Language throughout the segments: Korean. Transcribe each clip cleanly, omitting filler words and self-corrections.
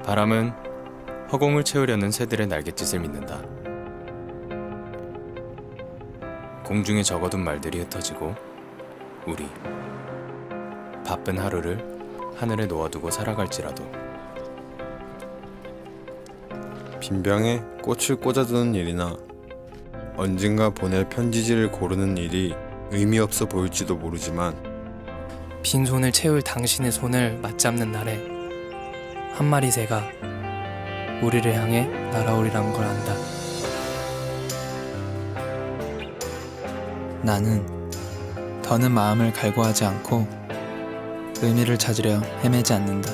바람은 허공을 채우려는 새들의 날갯짓을 믿는다. 공중에 적어둔 말들이 흩어지고 우리 바쁜 하루를 하늘에 놓아두고 살아갈지라도 빈병에 꽃을 꽂아두는 일이나 언젠가 보낼 편지지를 고르는 일이 의미 없어 보일지도 모르지만 빈손을 채울 당신의 손을 맞잡는 날에 한 마리 새가 우리를 향해 날아오리란 걸 안다. 나는 더는 마음을 갈구하지 않고 의미를 찾으려 헤매지 않는다.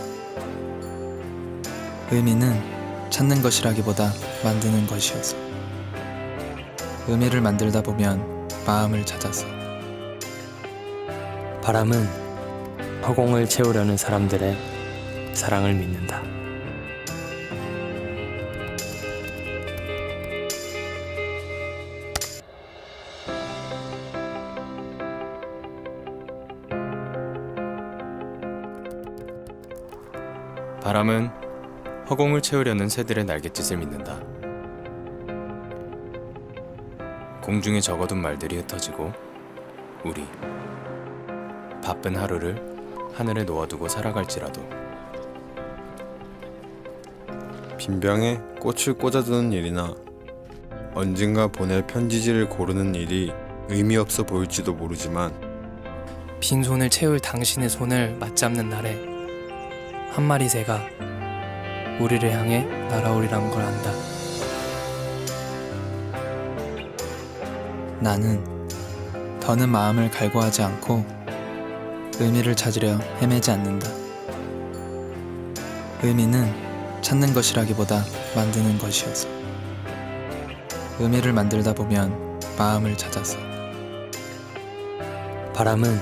의미는 찾는 것이라기보다 만드는 것이어서 의미를 만들다 보면 마음을 찾아서 바람은 허공을 채우려는 사람들의 사랑을 믿는다. 바람은 허공을 채우려는 새들의 날갯짓을 믿는다. 공중에 적어둔 말들이 흩어지고 우리 바쁜 하루를 하늘에 놓아두고 살아갈지라도 빈병에 꽃을 꽂아두는 일이나 언젠가 보낼 편지지를 고르는 일이 의미 없어 보일지도 모르지만 빈손을 채울 당신의 손을 맞잡는 날에 한 마리 새가 우리를 향해 날아오리란 걸 안다. 나는 더는 마음을 갈구하지 않고 의미를 찾으려 헤매지 않는다. 의미는 찾는 것이라기보다 만드는 것이어서 의미를 만들다 보면 마음을 찾아서 바람은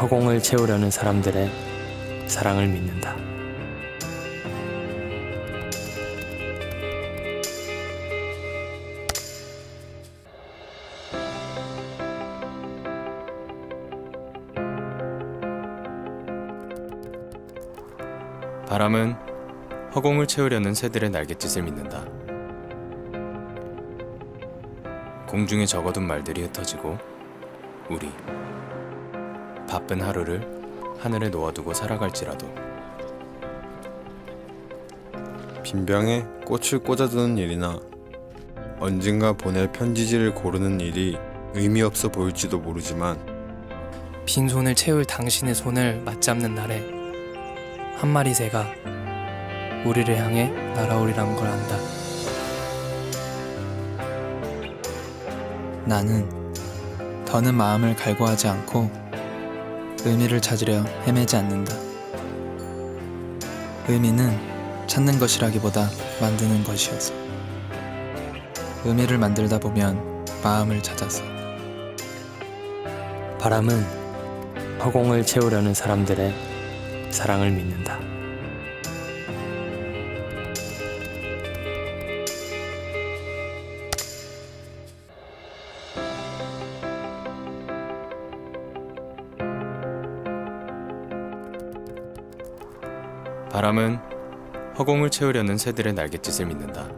허공을 채우려는 사람들의 사랑을 믿는다. 바람은 허공을 채우려는 새들의 날갯짓을 믿는다. 공중에 적어둔 말들이 흩어지고 우리 바쁜 하루를 하늘에 놓아두고 살아갈지라도 빈병에 꽃을 꽂아두는 일이나 언젠가 보낼 편지지를 고르는 일이 의미 없어 보일지도 모르지만 빈손을 채울 당신의 손을 맞잡는 날에 한 마리 새가 우리를 향해 날아오리란 걸 안다. 나는 더는 마음을 갈구하지 않고 의미를 찾으려 헤매지 않는다. 의미는 찾는 것이라기보다 만드는 것이어서 의미를 만들다 보면 마음을 찾아서 바람은 허공을 채우려는 사람들의 사랑을 믿는다. 바람은 허공을 채우려는 새들의 날갯짓을 믿는다.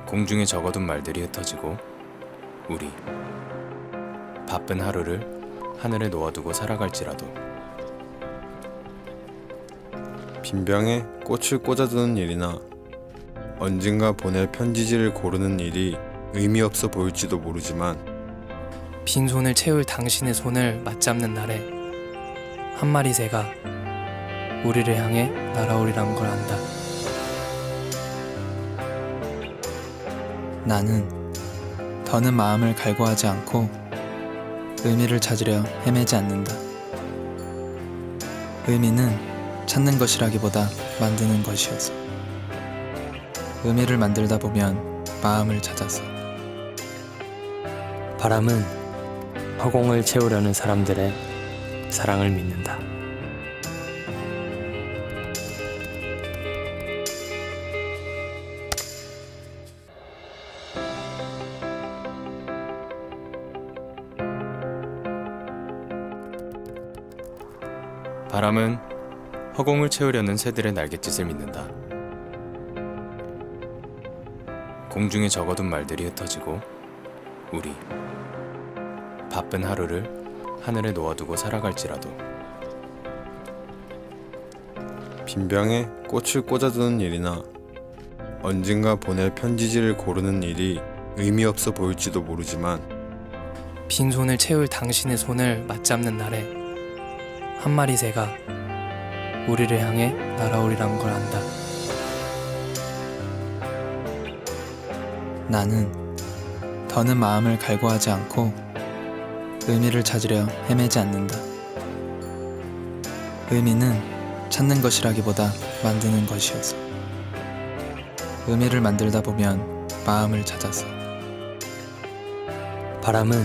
공중에 적어둔 말들이 흩어지고 우리 바쁜 하루를 하늘에 놓아두고 살아갈지라도 빈병에 꽃을 꽂아두는 일이나 언젠가 보낼 편지지를 고르는 일이 의미 없어 보일지도 모르지만 빈손을 채울 당신의 손을 맞잡는 날에 한 마리 새가 우리를 향해 날아오리란 걸 안다. 나는 더는 마음을 갈구하지 않고 의미를 찾으려 헤매지 않는다. 의미는 찾는 것이라기보다 만드는 것이어서 의미를 만들다 보면 마음을 찾아서 바람은 허공을 채우려는 사람들의 사랑을 믿는다. 바람은 허공을 채우려는 새들의 날갯짓을 믿는다. 공중에 적어둔 말들이 흩어지고 우리 바쁜 하루를 하늘에 놓아두고 살아갈지라도 빈병에 꽃을 꽂아두는 일이나 언젠가 보낼 편지지를 고르는 일이 의미 없어 보일지도 모르지만 빈손을 채울 당신의 손을 맞잡는 날에 한 마리 새가 우리를 향해 날아오리란 걸 안다. 나는 더는 마음을 갈구하지 않고 의미를 찾으려 헤매지 않는다. 의미는 찾는 것이라기보다 만드는 것이어서 의미를 만들다 보면 마음을 찾아서 바람은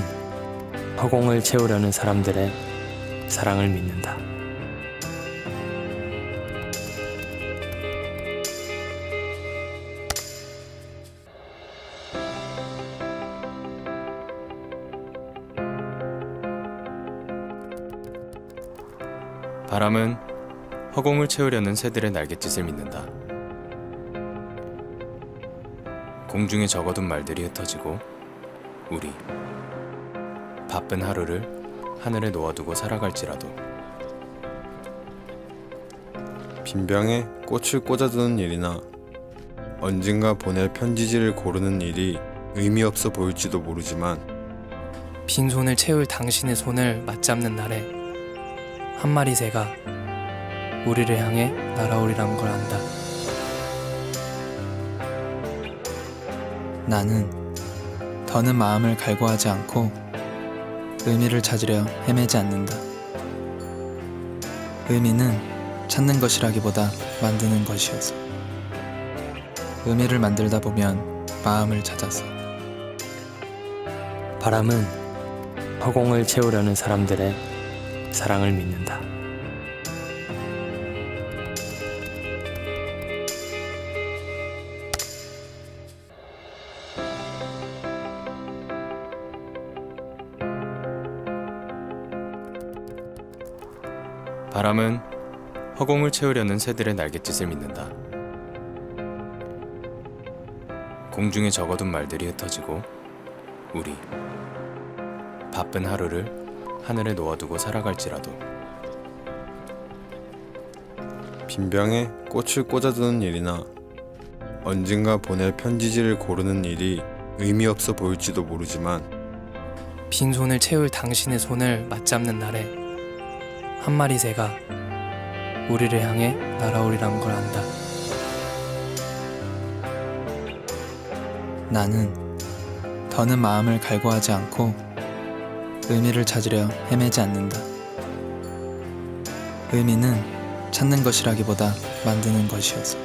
허공을 채우려는 사람들의 사랑을 믿는다. 바람은 허공을 채우려는 새들의 날갯짓을 믿는다. 공중에 적어둔 말들이 흩어지고 우리 바쁜 하루를 하늘에 놓아두고 살아갈지라도 빈병에 꽃을 꽂아두는 일이나 언젠가 보낼 편지지를 고르는 일이 의미 없어 보일지도 모르지만 빈손을 채울 당신의 손을 맞잡는 날에 한 마리 새가 우리를 향해 날아오리란 걸 안다. 나는 더는 마음을 갈구하지 않고 의미를 찾으려 헤매지 않는다. 의미는 찾는 것이라기보다 만드는 것이어서 의미를 만들다 보면 마음을 찾아서 바람은 허공을 채우려는 사람들의 사랑을 믿는다. 바람은 허공을 채우려는 새들의 날갯짓을 믿는다. 공중에 적어둔 말들이 흩어지고 우리 바쁜 하루를 하늘에 놓아두고 살아갈지라도 빈병에 꽃을 꽂아두는 일이나 언젠가 보낼 편지지를 고르는 일이 의미 없어 보일지도 모르지만 빈손을 채울 당신의 손을 맞잡는 날에 한 마리 새가 우리를 향해 날아오리란 걸 안다. 나는 더는 마음을 갈구하지 않고 의미를 찾으려 헤매지 않는다. 의미는 찾는 것이라기보다 만드는 것이어서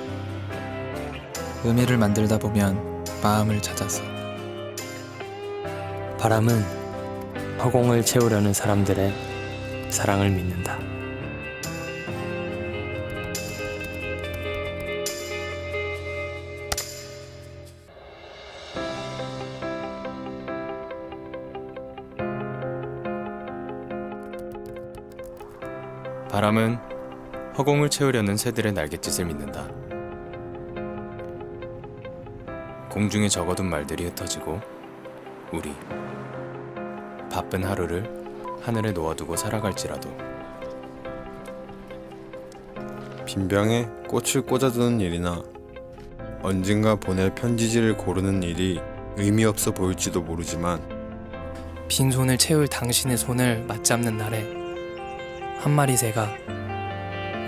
의미를 만들다 보면 마음을 찾아서 바람은 허공을 채우려는 사람들의 사랑을 믿는다. 바람은 허공을 채우려는 새들의 날갯짓을 믿는다. 공중에 적어둔 말들이 흩어지고 우리 바쁜 하루를 하늘에 놓아두고 살아갈지라도 빈병에 꽃을 꽂아두는 일이나 언젠가 보낼 편지지를 고르는 일이 의미 없어 보일지도 모르지만 빈손을 채울 당신의 손을 맞잡는 날에 한 마리 새가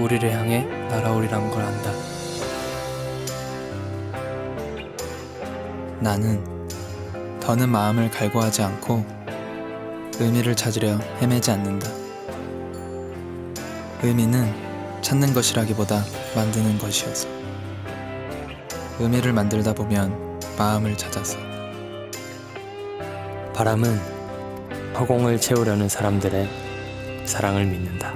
우리를 향해 날아오리란 걸 안다. 나는 더는 마음을 갈구하지 않고 의미를 찾으려 헤매지 않는다. 의미는 찾는 것이라기보다 만드는 것이어서 의미를 만들다 보면 마음을 찾아서 바람은 허공을 채우려는 사람들의 사랑을 믿는다.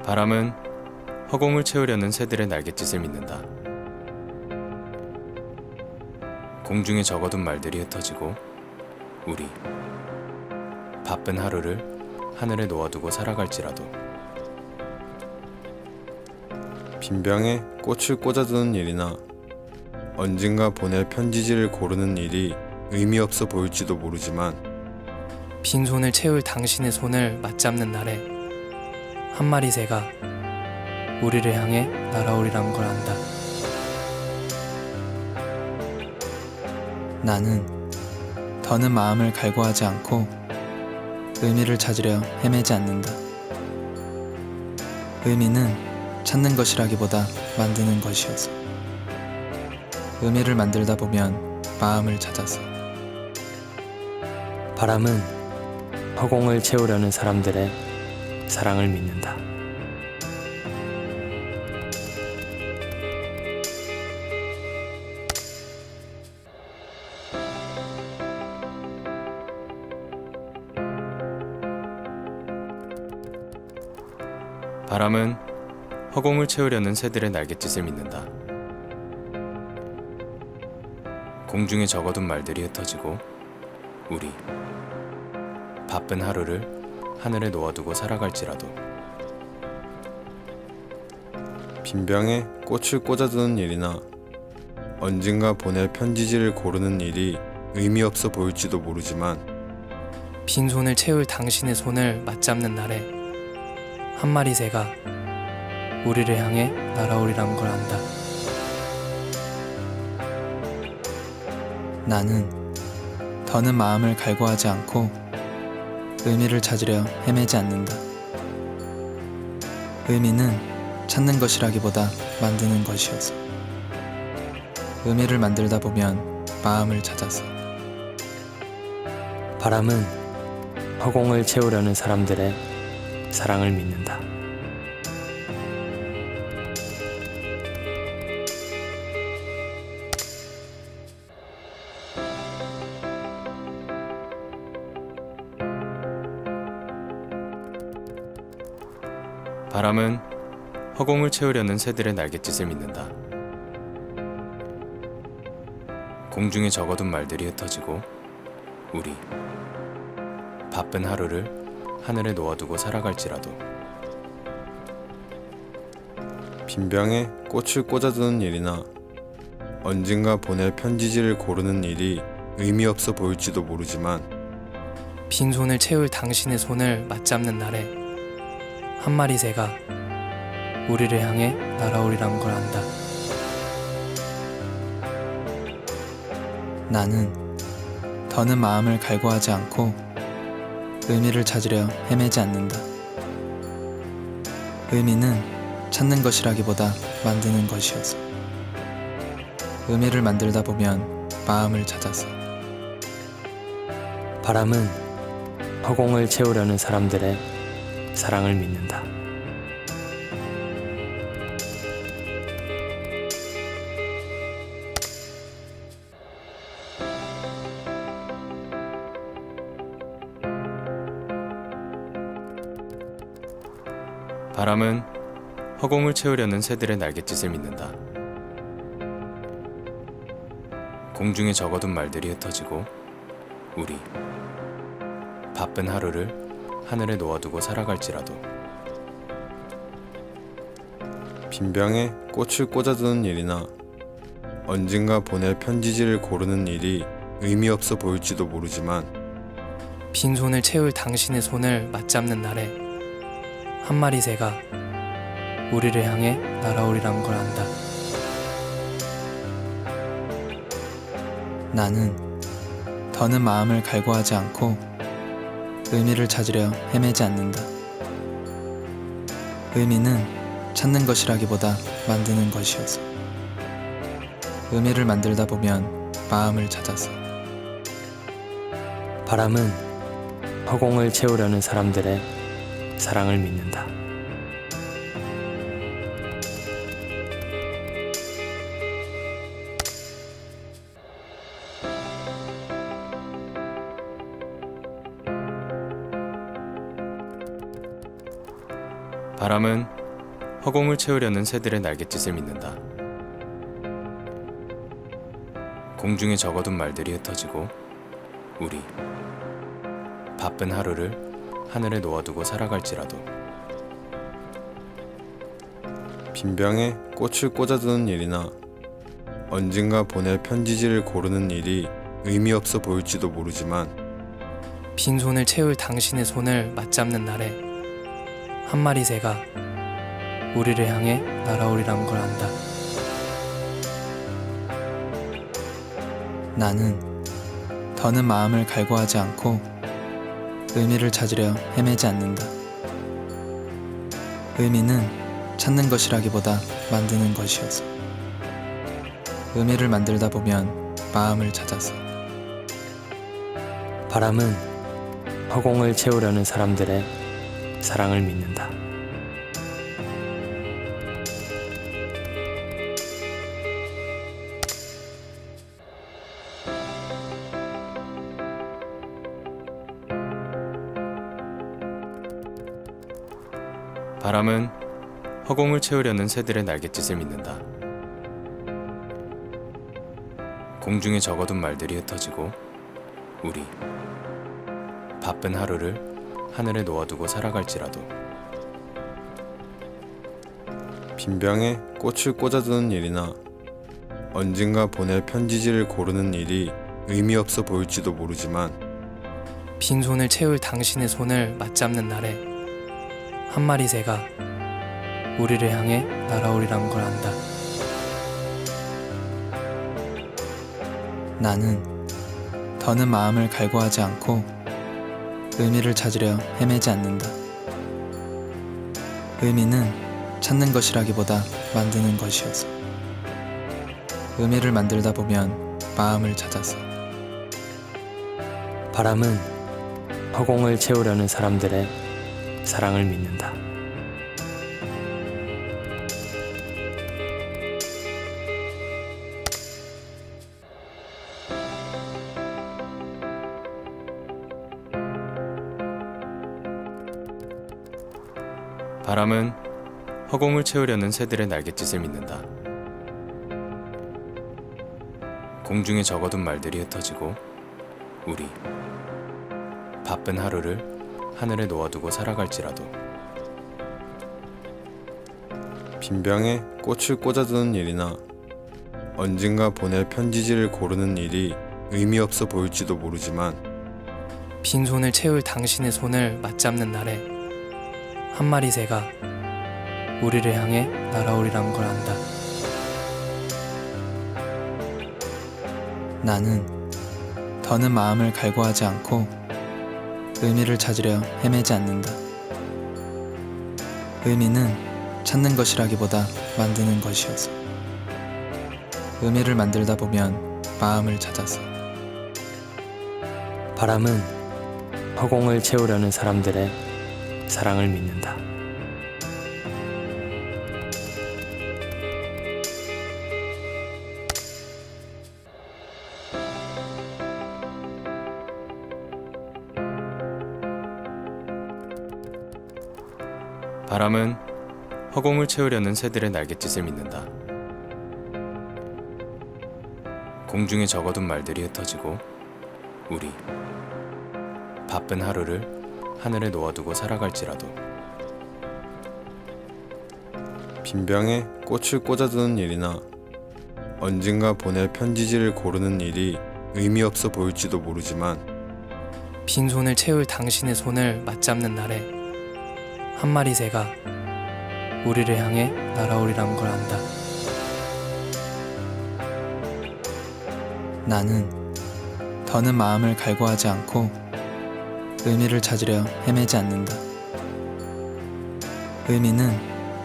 바람은 허공을 채우려는 새들의 날갯짓을 믿는다. 공중에 적어둔 말들이 흩어지고 우리 바쁜 하루를 하늘에 놓아두고 살아갈지라도 빈병에 꽃을 꽂아두는 일이나 언젠가 보낼 편지지를 고르는 일이 의미 없어 보일지도 모르지만 빈손을 채울 당신의 손을 맞잡는 날에 한 마리 새가 우리를 향해 날아오리란 걸 안다. 나는 더는 마음을 갈구하지 않고 의미를 찾으려 헤매지 않는다. 의미는 찾는 것이라기보다 만드는 것이어서 의미를 만들다 보면 마음을 찾아서 바람은 허공을 채우려는 사람들의 사랑을 믿는다. 바람은 허공을 채우려는 새들의 날갯짓을 믿는다. 공중에 적어둔 말들이 흩어지고 우리 바쁜 하루를 하늘에 놓아두고 살아갈지라도 빈병에 꽃을 꽂아두는 일이나 언젠가 보낼 편지지를 고르는 일이 의미 없어 보일지도 모르지만 빈손을 채울 당신의 손을 맞잡는 날에 한 마리 새가 우리를 향해 날아오리란 걸 안다. 나는 더는 마음을 갈구하지 않고 의미를 찾으려 헤매지 않는다. 의미는 찾는 것이라기보다 만드는 것이어서 의미를 만들다 보면 마음을 찾아서 바람은 허공을 채우려는 사람들의 사랑을 믿는다. 바람은 허공을 채우려는 새들의 날갯짓을 믿는다. 공중에 적어둔 말들이 흩어지고 우리 바쁜 하루를 하늘에 놓아두고 살아갈지라도 빈병에 꽃을 꽂아두는 일이나 언젠가 보낼 편지지를 고르는 일이 의미 없어 보일지도 모르지만 빈손을 채울 당신의 손을 맞잡는 날에 한 마리 새가 우리를 향해 날아오리란 걸 안다. 나는 더는 마음을 갈구하지 않고 의미를 찾으려 헤매지 않는다. 의미는 찾는 것이라기보다 만드는 것이어서 의미를 만들다 보면 마음을 찾아서 바람은 허공을 채우려는 사람들의 사랑을 믿는다. 바람은 허공을 채우려는 새들의 날갯짓을 믿는다. 공중에 적어둔 말들이 흩어지고 우리 바쁜 하루를 하늘에 놓아두고 살아갈지라도 빈병에 꽃을 꽂아두는 일이나 언젠가 보낼 편지지를 고르는 일이 의미 없어 보일지도 모르지만 빈손을 채울 당신의 손을 맞잡는 날에 한 마리 새가 우리를 향해 날아오리란 걸 안다. 나는 더는 마음을 갈구하지 않고 의미를 찾으려 헤매지 않는다. 의미는 찾는 것이라기보다 만드는 것이어서 의미를 만들다 보면 마음을 찾아서 바람은 허공을 채우려는 사람들의 사랑을 믿는다. 바람은 허공을 채우려는 새들의 날갯짓을 믿는다. 공중에 적어둔 말들이 흩어지고 우리 바쁜 하루를 하늘에 놓아두고 살아갈지라도 빈병에 꽃을 꽂아두는 일이나 언젠가 보낼 편지지를 고르는 일이 의미 없어 보일지도 모르지만 빈손을 채울 당신의 손을 맞잡는 날에 한 마리 새가 우리를 향해 날아오리란 걸 안다. 나는 더는 마음을 갈구하지 않고 의미를 찾으려 헤매지 않는다. 의미는 찾는 것이라기보다 만드는 것이어서 의미를 만들다 보면 마음을 찾아서 바람은 허공을 채우려는 사람들의 사랑을 믿는다. 바람은 허공을 채우려는 새들의 날갯짓을 믿는다. 공중에 적어둔 말들이 흩어지고 우리 바쁜 하루를 하늘에 놓아두고 살아갈지라도 빈병에 꽃을 꽂아두는 일이나 언젠가 보낼 편지지를 고르는 일이 의미 없어 보일지도 모르지만 빈손을 채울 당신의 손을 맞잡는 날에 한 마리 새가 우리를 향해 날아오리란 걸 안다. 나는 더는 마음을 갈구하지 않고 의미를 찾으려 헤매지 않는다. 의미는 찾는 것이라기보다 만드는 것이어서 의미를 만들다 보면 마음을 찾아서 바람은 허공을 채우려는 사람들의 사랑을 믿는다. 바람은 허공을 채우려는 새들의 날갯짓을 믿는다. 공중에 적어둔 말들이 흩어지고 우리 바쁜 하루를 하늘에 놓아두고 살아갈지라도 빈병에 꽃을 꽂아두는 일이나 언젠가 보낼 편지지를 고르는 일이 의미 없어 보일지도 모르지만 빈손을 채울 당신의 손을 맞잡는 날에 한 마리 새가 우리를 향해 날아오리란 걸 안다. 나는 더는 마음을 갈구하지 않고 의미를 찾으려 헤매지 않는다. 의미는 찾는 것이라기보다 만드는 것이어서 의미를 만들다 보면 마음을 찾아서 바람은 허공을 채우려는 사람들의 사랑을 믿는다. 바람은 허공을 채우려는 새들의 날갯짓을 믿는다. 공중에 적어둔 말들이 흩어지고 우리 바쁜 하루를 하늘에 놓아두고 살아갈지라도 빈병에 꽃을 꽂아두는 일이나 언젠가 보낼 편지지를 고르는 일이 의미 없어 보일지도 모르지만 빈손을 채울 당신의 손을 맞잡는 날에 한 마리 새가 우리를 향해 날아오리란 걸 안다. 나는 더는 마음을 갈구하지 않고 의미를 찾으려 헤매지 않는다. 의미는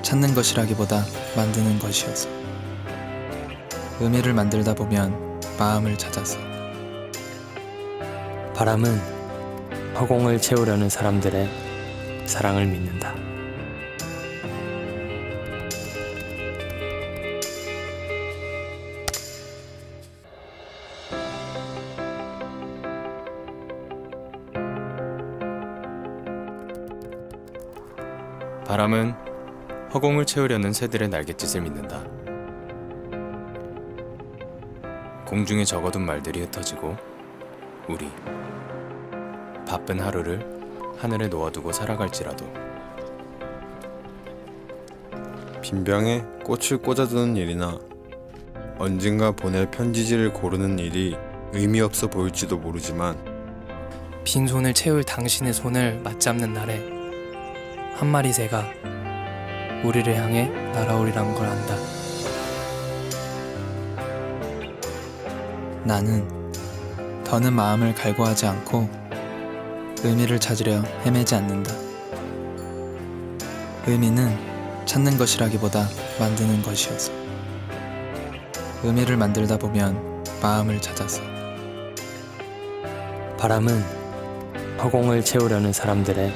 찾는 것이라기보다 만드는 것이어서 의미를 만들다 보면 마음을 찾아서 바람은 허공을 채우려는 사람들의 사랑을 믿는다. 바람은 허공을 채우려는 새들의 날갯짓을 믿는다. 공중에 적어둔 말들이 흩어지고 우리 바쁜 하루를 하늘에 놓아두고 살아갈지라도 빈병에 꽃을 꽂아두는 일이나 언젠가 보낼 편지지를 고르는 일이 의미 없어 보일지도 모르지만 빈손을 채울 당신의 손을 맞잡는 날에 한 마리 새가 우리를 향해 날아오리란 걸 안다. 나는 더는 마음을 갈구하지 않고 의미를 찾으려 헤매지 않는다. 의미는 찾는 것이라기보다 만드는 것이어서 의미를 만들다 보면 마음을 찾아서 바람은 허공을 채우려는 사람들의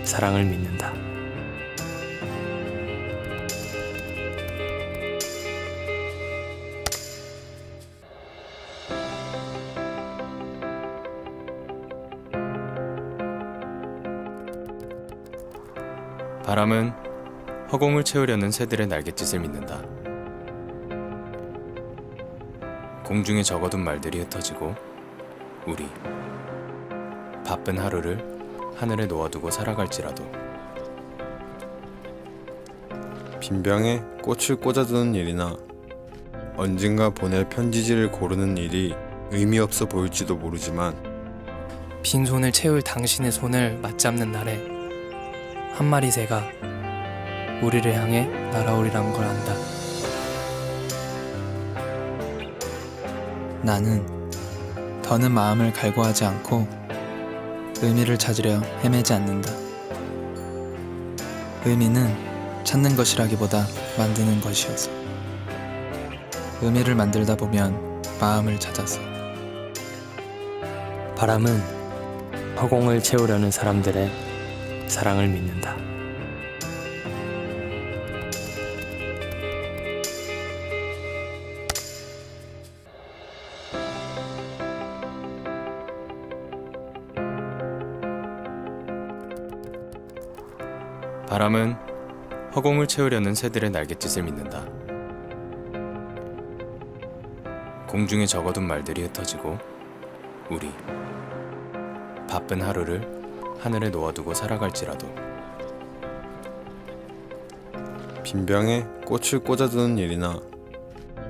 사랑을 믿는다. 바람은 허공을 채우려는 새들의 날갯짓을 믿는다. 공중에 적어둔 말들이 흩어지고 우리 바쁜 하루를 하늘에 놓아두고 살아갈지라도 빈병에 꽃을 꽂아두는 일이나 언젠가 보낼 편지지를 고르는 일이 의미 없어 보일지도 모르지만 빈손을 채울 당신의 손을 맞잡는 날에 한 마리 새가 우리를 향해 날아오리란 걸 안다. 나는 더는 마음을 갈구하지 않고 의미를 찾으려 헤매지 않는다. 의미는 찾는 것이라기보다 만드는 것이어서 의미를 만들다 보면 마음을 찾아서 바람은 허공을 채우려는 사람들의 사랑을 믿는다. 바람은 허공을 채우려는 새들의 날갯짓을 믿는다. 공중에 적어둔 말들이 흩어지고 우리 바쁜 하루를 하늘에 놓아두고 살아갈지라도 빈병에 꽃을 꽂아두는 일이나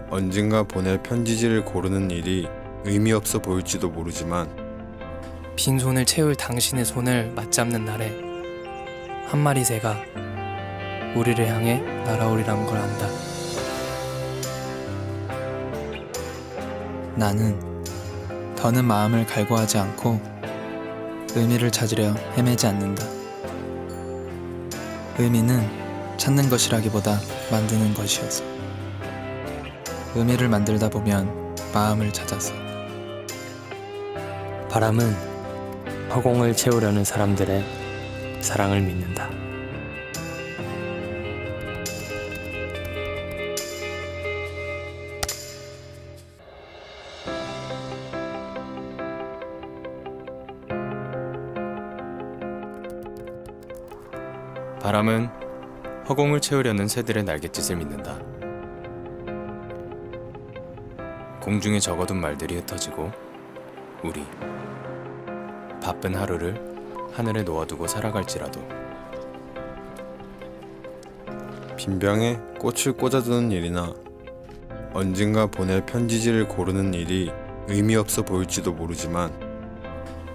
언젠가 보낼 편지지를 고르는 일이 의미 없어 보일지도 모르지만 빈손을 채울 당신의 손을 맞잡는 날에 한 마리 새가 우리를 향해 날아오리란 걸 안다. 나는 더는 마음을 갈구하지 않고 의미를 찾으려 헤매지 않는다. 의미는 찾는 것이라기보다 만드는 것이어서 의미를 만들다 보면 마음을 찾아서 바람은 허공을 채우려는 사람들의 사랑을 믿는다. 바람은 허공을 채우려는 새들의 날갯짓을 믿는다. 공중에 적어둔 말들이 흩어지고 우리 바쁜 하루를 하늘에 놓아두고 살아갈지라도 빈병에 꽃을 꽂아두는 일이나 언젠가 보낼 편지지를 고르는 일이 의미 없어 보일지도 모르지만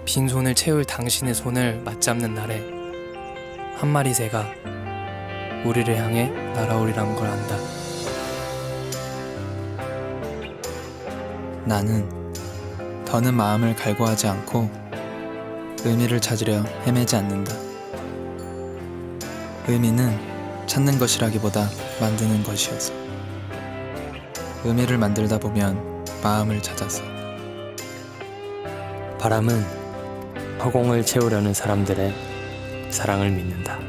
빈손을 채울 당신의 손을 맞잡는 날에 한 마리 새가 우리를 향해 날아오리란 걸 안다. 나는 더는 마음을 갈구하지 않고 의미를 찾으려 헤매지 않는다. 의미는 찾는 것이라기보다 만드는 것이어서 의미를 만들다 보면 마음을 찾아서 바람은 허공을 채우려는 사람들의 사랑을 믿는다.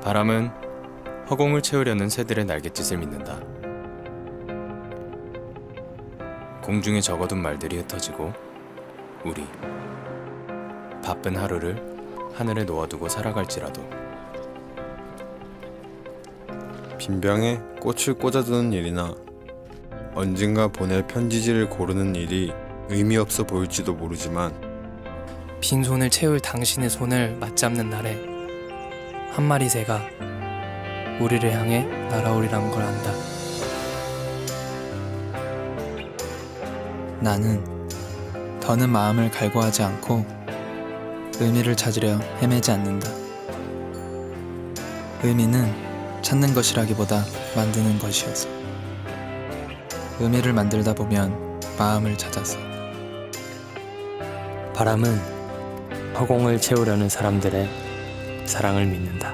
바람은 허공을 채우려는 새들의 날갯짓을 믿는다. 공중에 적어둔 말들이 흩어지고 우리 바쁜 하루를 하늘에 놓아두고 살아갈지라도 빈병에 꽃을 꽂아두는 일이나 언젠가 보낼 편지지를 고르는 일이 의미 없어 보일지도 모르지만 빈손을 채울 당신의 손을 맞잡는 날에 한 마리 새가 우리를 향해 날아오리란 걸 안다. 나는 더는 마음을 갈구하지 않고 의미를 찾으려 헤매지 않는다. 의미는 찾는 것이라기보다 만드는 것이어서 의미를 만들다 보면 마음을 찾아서 바람은 허공을 채우려는 사람들의 사랑을 믿는다.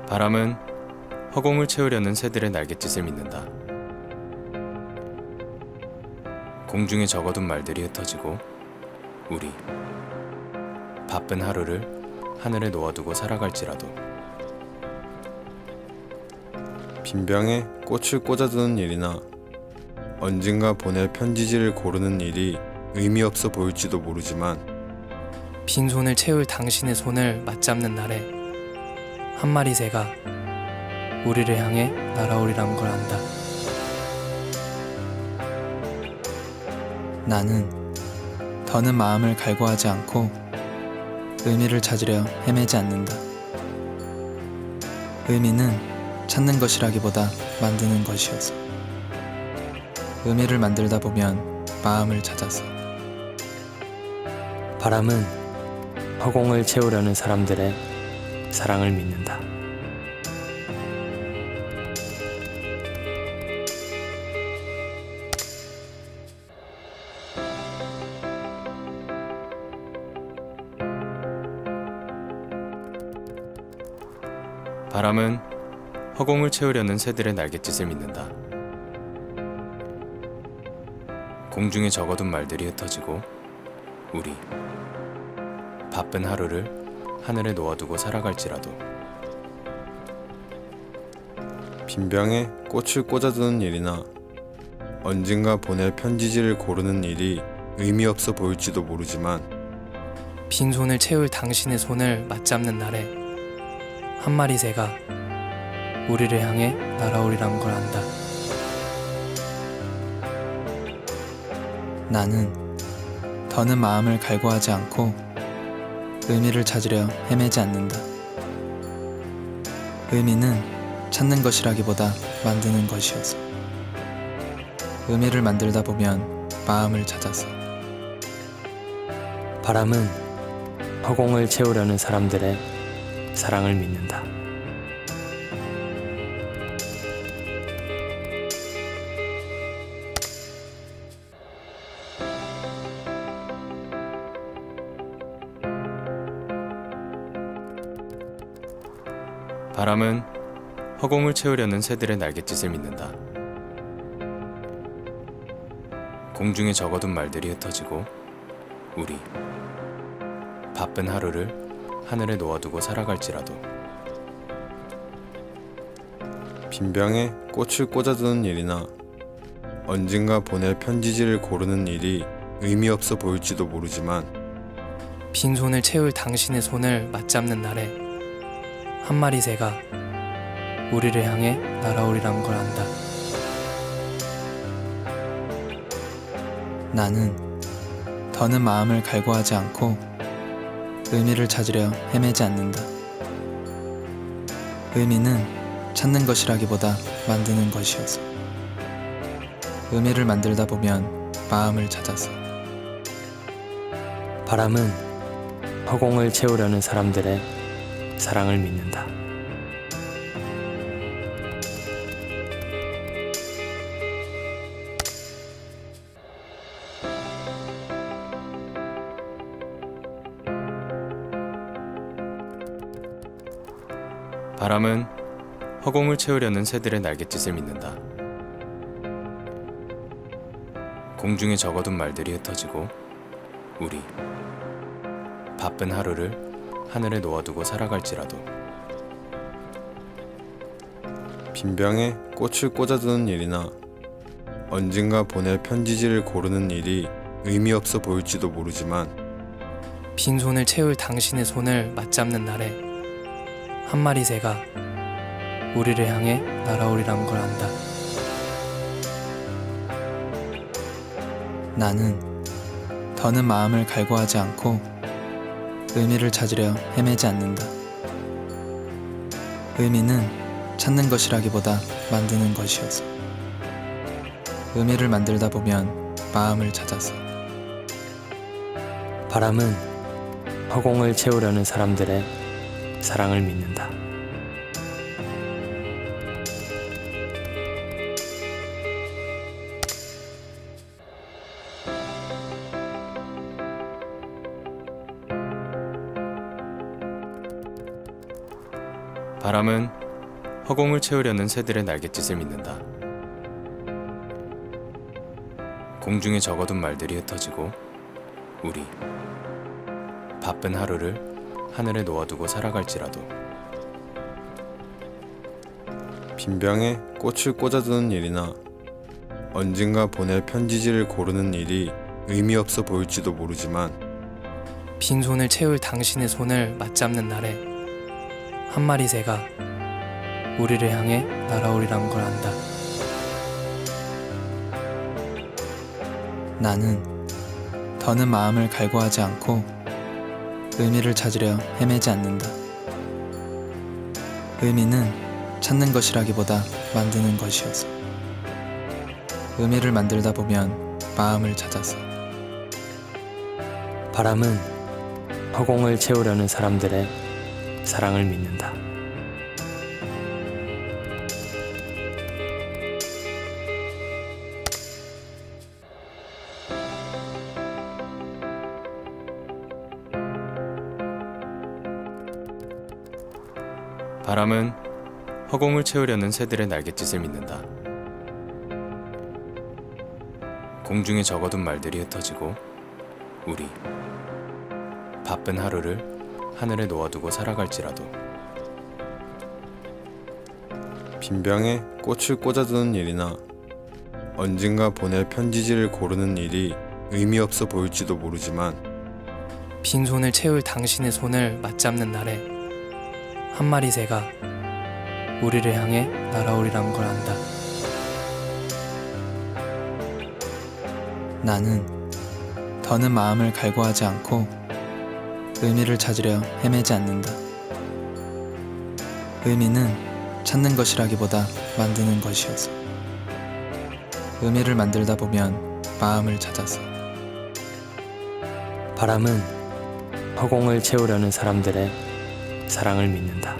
바람은 허공을 채우려는 새들의 날갯짓을 믿는다. 공중에 적어둔 말들이 흩어지고 우리 바쁜 하루를 하늘에 놓아두고 살아갈지라도 빈병에 꽃을 꽂아두는 일이나 언젠가 보낼 편지지를 고르는 일이 의미 없어 보일지도 모르지만 빈손을 채울 당신의 손을 맞잡는 날에 한 마리 새가 우리를 향해 날아오리란 걸 안다. 나는 더는 마음을 갈구하지 않고 의미를 찾으려 헤매지 않는다. 의미는 찾는 것이라기보다 만드는 것이어서 의미를 만들다 보면 마음을 찾아서 바람은 허공을 채우려는 사람들의 사랑을 믿는다. 바람은 허공을 채우려는 새들의 날갯짓을 믿는다. 공중에 적어둔 말들이 흩어지고 우리 바쁜 하루를 하늘에 놓아두고 살아갈지라도 빈병에 꽃을 꽂아두는 일이나 언젠가 보낼 편지지를 고르는 일이 의미 없어 보일지도 모르지만 빈손을 채울 당신의 손을 맞잡는 날에 한 마리 새가 우리를 향해 날아오리란 걸 안다. 나는 더는 마음을 갈구하지 않고 의미를 찾으려 헤매지 않는다. 의미는 찾는 것이라기보다 만드는 것이어서 의미를 만들다 보면 마음을 찾아서 바람은 허공을 채우려는 사람들의 사랑을 믿는다. 바람은 허공을 채우려는 새들의 날갯짓을 믿는다. 공중에 적어둔 말들이 흩어지고 우리 바쁜 하루를 하늘에 놓아두고 살아갈지라도 빈병에 꽃을 꽂아두는 일이나 언젠가 보낼 편지지를 고르는 일이 의미 없어 보일지도 모르지만 빈손을 채울 당신의 손을 맞잡는 날에 한 마리 새가 우리를 향해 날아오리란 걸 안다. 나는 더는 마음을 갈구하지 않고 의미를 찾으려 헤매지 않는다. 의미는 찾는 것이라기보다 만드는 것이어서 의미를 만들다 보면 마음을 찾아서 바람은 허공을 채우려는 사람들의 사랑을 믿는다. 바람은 허공을 채우려는 새들의 날갯짓을 믿는다. 공중에 적어둔 말들이 흩어지고 우리 바쁜 하루를 하늘에 놓아두고 살아갈지라도 빈병에 꽃을 꽂아두는 일이나 언젠가 보낼 편지지를 고르는 일이 의미 없어 보일지도 모르지만 빈손을 채울 당신의 손을 맞잡는 날에 한 마리 새가 우리를 향해 날아오리란 걸 안다. 나는 더는 마음을 갈구하지 않고 의미를 찾으려 헤매지 않는다. 의미는 찾는 것이라기보다 만드는 것이어서 의미를 만들다 보면 마음을 찾아서 바람은 허공을 채우려는 사람들의 사랑을 믿는다. 바람은 허공을 채우려는 새들의 날갯짓을 믿는다. 공중에 적어둔 말들이 흩어지고 우리 바쁜 하루를 하늘에 놓아두고 살아갈지라도 빈병에 꽃을 꽂아두는 일이나 언젠가 보낼 편지지를 고르는 일이 의미 없어 보일지도 모르지만 빈손을 채울 당신의 손을 맞잡는 날에 한 마리 새가 우리를 향해 날아오리란 걸 안다. 나는 더는 마음을 갈구하지 않고 의미를 찾으려 헤매지 않는다. 의미는 찾는 것이라기보다 만드는 것이어서 의미를 만들다 보면 마음을 찾아서 바람은 허공을 채우려는 사람들의 사랑을 믿는다. 바람은 허공을 채우려는 새들의 날갯짓을 믿는다. 공중에 적어둔 말들이 흩어지고 우리 바쁜 하루를 하늘에 놓아두고 살아갈지라도 빈병에 꽃을 꽂아두는 일이나 언젠가 보낼 편지지를 고르는 일이 의미 없어 보일지도 모르지만 빈손을 채울 당신의 손을 맞잡는 날에 한 마리 새가 우리를 향해 날아오리란 걸 안다. 나는 더는 마음을 갈구하지 않고 의미를 찾으려 헤매지 않는다. 의미는 찾는 것이라기보다 만드는 것이어서 의미를 만들다 보면 마음을 찾아서 바람은 허공을 채우려는 사람들의 사랑을 믿는다.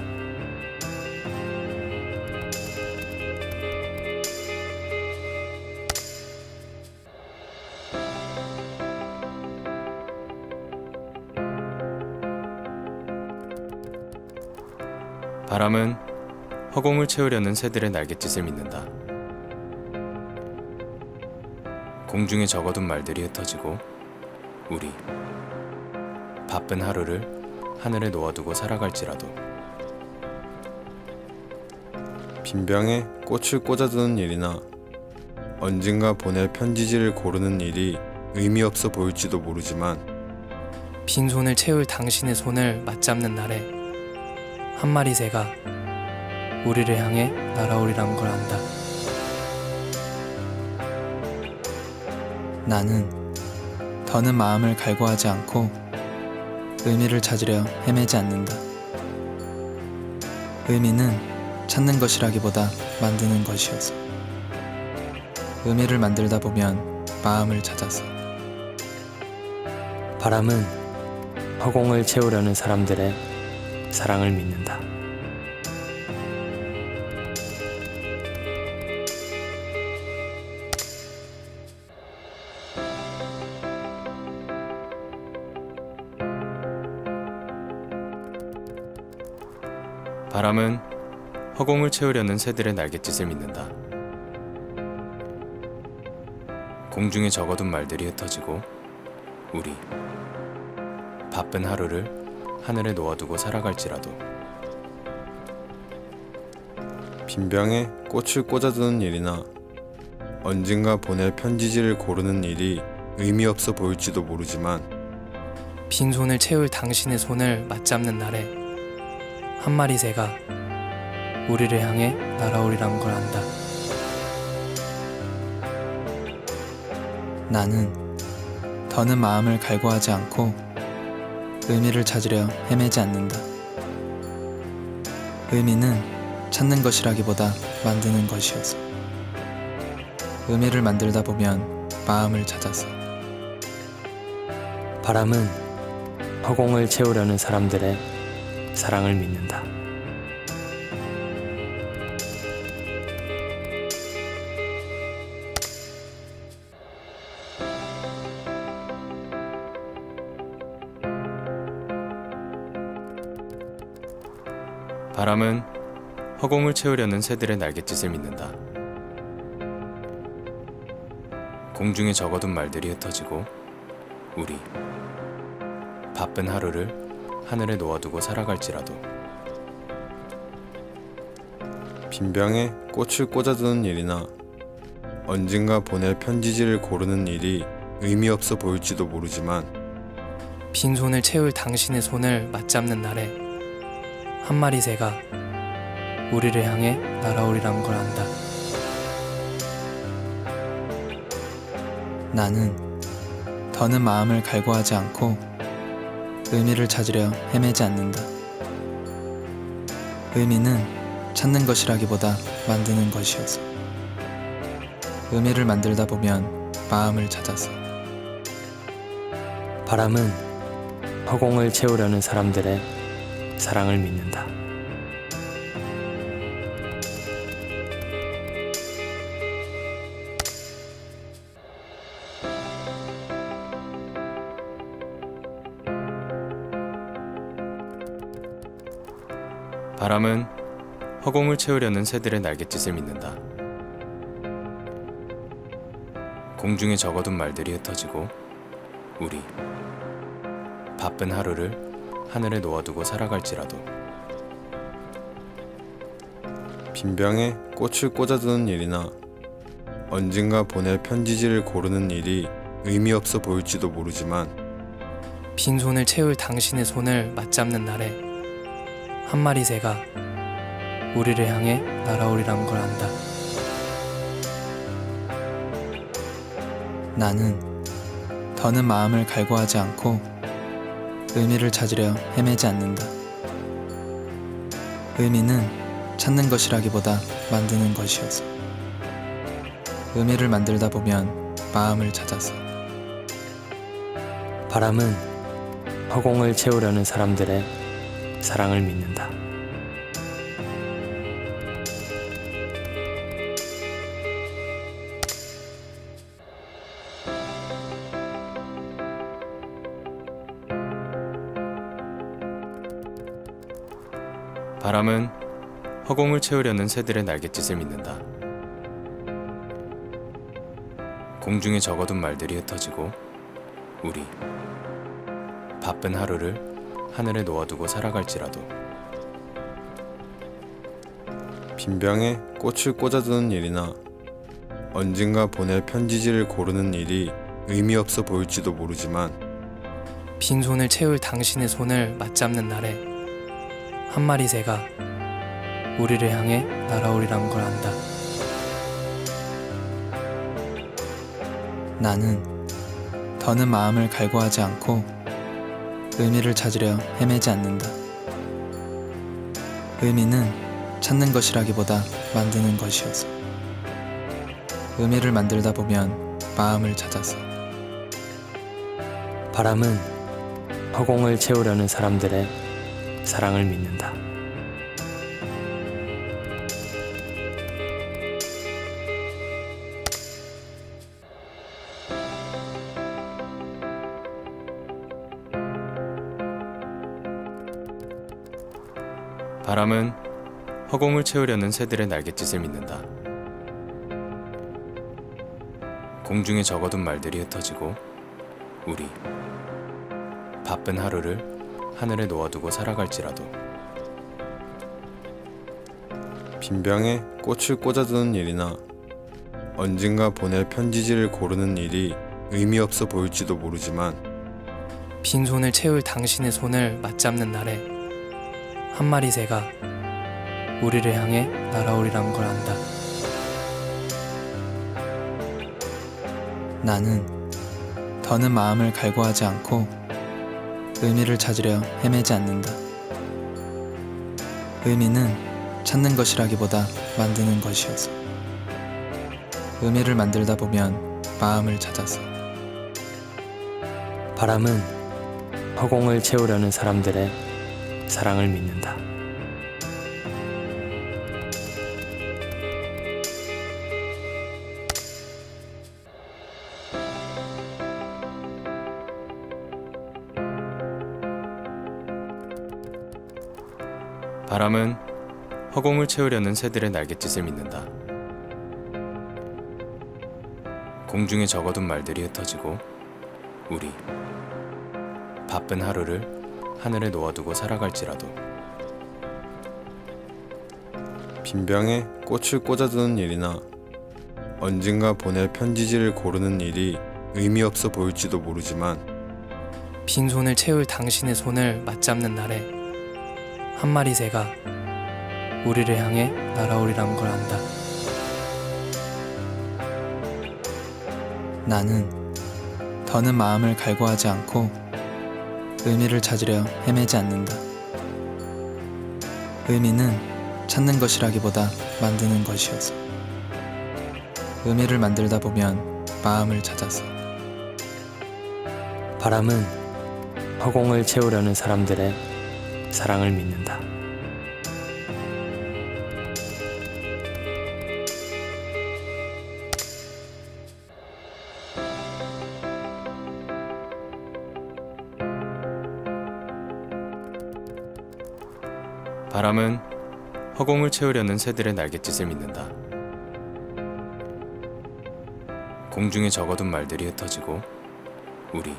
바람은 허공을 채우려는 새들의 날갯짓을 믿는다. 공중에 적어둔 말들이 흩어지고 우리 바쁜 하루를 하늘에 놓아두고 살아갈지라도 빈병에 꽃을 꽂아두는 일이나 언젠가 보낼 편지지를 고르는 일이 의미 없어 보일지도 모르지만 빈손을 채울 당신의 손을 맞잡는 날에 한 마리 새가 우리를 향해 날아오리란 걸 안다. 나는 더는 마음을 갈구하지 않고 의미를 찾으려 헤매지 않는다. 의미는 찾는 것이라기보다 만드는 것이어서 의미를 만들다 보면 마음을 찾아서 바람은 허공을 채우려는 사람들의 사랑을 믿는다. 바람은 허공을 채우려는 새들의 날갯짓을 믿는다. 공중에 적어둔 말들이 흩어지고 우리 바쁜 하루를 하늘에 놓아두고 살아갈지라도 빈병에 꽃을 꽂아두는 일이나 언젠가 보낼 편지지를 고르는 일이 의미 없어 보일지도 모르지만 빈손을 채울 당신의 손을 맞잡는 날에 한 마리 새가 우리를 향해 날아오리란 걸 안다. 나는 더는 마음을 갈구하지 않고 의미를 찾으려 헤매지 않는다. 의미는 찾는 것이라기보다 만드는 것이어서 의미를 만들다 보면 마음을 찾아서 바람은 허공을 채우려는 사람들의 사랑을 믿는다. 바람은 허공을 채우려는 새들의 날갯짓을 믿는다. 공중에 적어둔 말들이 흩어지고 우리 바쁜 하루를 하늘에 놓아두고 살아갈지라도 빈병에 꽃을 꽂아두는 일이나 언젠가 보낼 편지지를 고르는 일이 의미 없어 보일지도 모르지만 빈손을 채울 당신의 손을 맞잡는 날에 한 마리 새가 우리를 향해 날아오리란 걸 안다. 나는 더는 마음을 갈구하지 않고 의미를 찾으려 헤매지 않는다. 의미는 찾는 것이라기보다 만드는 것이어서 의미를 만들다 보면 마음을 찾아서 바람은 허공을 채우려는 사람들의 사랑을 믿는다. 바람은 허공을 채우려는 새들의 날갯짓을 믿는다. 공중에 적어둔 말들이 흩어지고 우리 바쁜 하루를 하늘에 놓아두고 살아갈지라도 빈병에 꽃을 꽂아두는 일이나 언젠가 보낼 편지지를 고르는 일이 의미 없어 보일지도 모르지만 빈손을 채울 당신의 손을 맞잡는 날에 한 마리 새가 우리를 향해 날아오리란 걸 안다. 나는 더는 마음을 갈구하지 않고 의미를 찾으려 헤매지 않는다. 의미는 찾는 것이라기보다 만드는 것이어서 의미를 만들다 보면 마음을 찾아서 바람은 허공을 채우려는 사람들의 사랑을 믿는다. 바람은 허공을 채우려는 새들의 날갯짓을 믿는다. 공중에 적어둔 말들이 흩어지고 우리 바쁜 하루를 하늘에 놓아두고 살아갈지라도 빈병에 꽃을 꽂아두는 일이나 언젠가 보낼 편지지를 고르는 일이 의미 없어 보일지도 모르지만 빈손을 채울 당신의 손을 맞잡는 날에 한 마리 새가 우리를 향해 날아오리란 걸 안다. 나는 더는 마음을 갈구하지 않고 의미를 찾으려 헤매지 않는다. 의미는 찾는 것이라기보다 만드는 것이어서 의미를 만들다 보면 마음을 찾아서 바람은 허공을 채우려는 사람들의 사랑을 믿는다. 바람은 허공을 채우려는 새들의 날갯짓을 믿는다. 공중에 적어둔 말들이 흩어지고 우리 바쁜 하루를 하늘에 놓아두고 살아갈지라도 빈병에 꽃을 꽂아두는 일이나 언젠가 보낼 편지지를 고르는 일이 의미 없어 보일지도 모르지만 빈손을 채울 당신의 손을 맞잡는 날에 한 마리 새가 우리를 향해 날아오리란 걸 안다. 나는 더는 마음을 갈구하지 않고 의미를 찾으려 헤매지 않는다. 의미는 찾는 것이라기보다 만드는 것이어서 의미를 만들다 보면 마음을 찾아서 바람은 허공을 채우려는 사람들의 사랑을 믿는다. 바람은 허공을 채우려는 새들의 날갯짓을 믿는다. 공중에 적어둔 말들이 흩어지고 우리 바쁜 하루를 하늘에 놓아두고 살아갈지라도 빈병에 꽃을 꽂아두는 일이나 언젠가 보낼 편지지를 고르는 일이 의미 없어 보일지도 모르지만 빈손을 채울 당신의 손을 맞잡는 날에 한 마리 새가 우리를 향해 날아오리란 걸 안다. 나는 더는 마음을 갈구하지 않고 의미를 찾으려 헤매지 않는다. 의미는 찾는 것이라기보다 만드는 것이어서 의미를 만들다 보면 마음을 찾아서 바람은 허공을 채우려는 사람들의 사랑을 믿는다. 바람은 허공을 채우려는 새들의 날갯짓을 믿는다. 공중에 적어둔 말들이 흩어지고 우리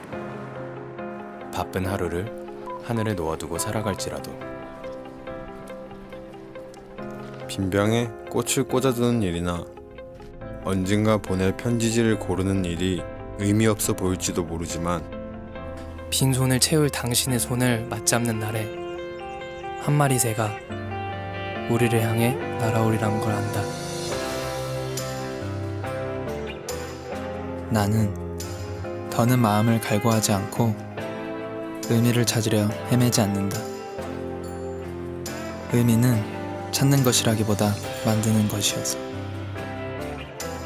바쁜 하루를 하늘에 놓아두고 살아갈지라도 빈병에 꽃을 꽂아두는 일이나 언젠가 보낼 편지지를 고르는 일이 의미 없어 보일지도 모르지만 빈손을 채울 당신의 손을 맞잡는 날에 한 마리 새가 우리를 향해 날아오리란 걸 안다. 나는 더는 마음을 갈구하지 않고 의미를 찾으려 헤매지 않는다. 의미는 찾는 것이라기보다 만드는 것이어서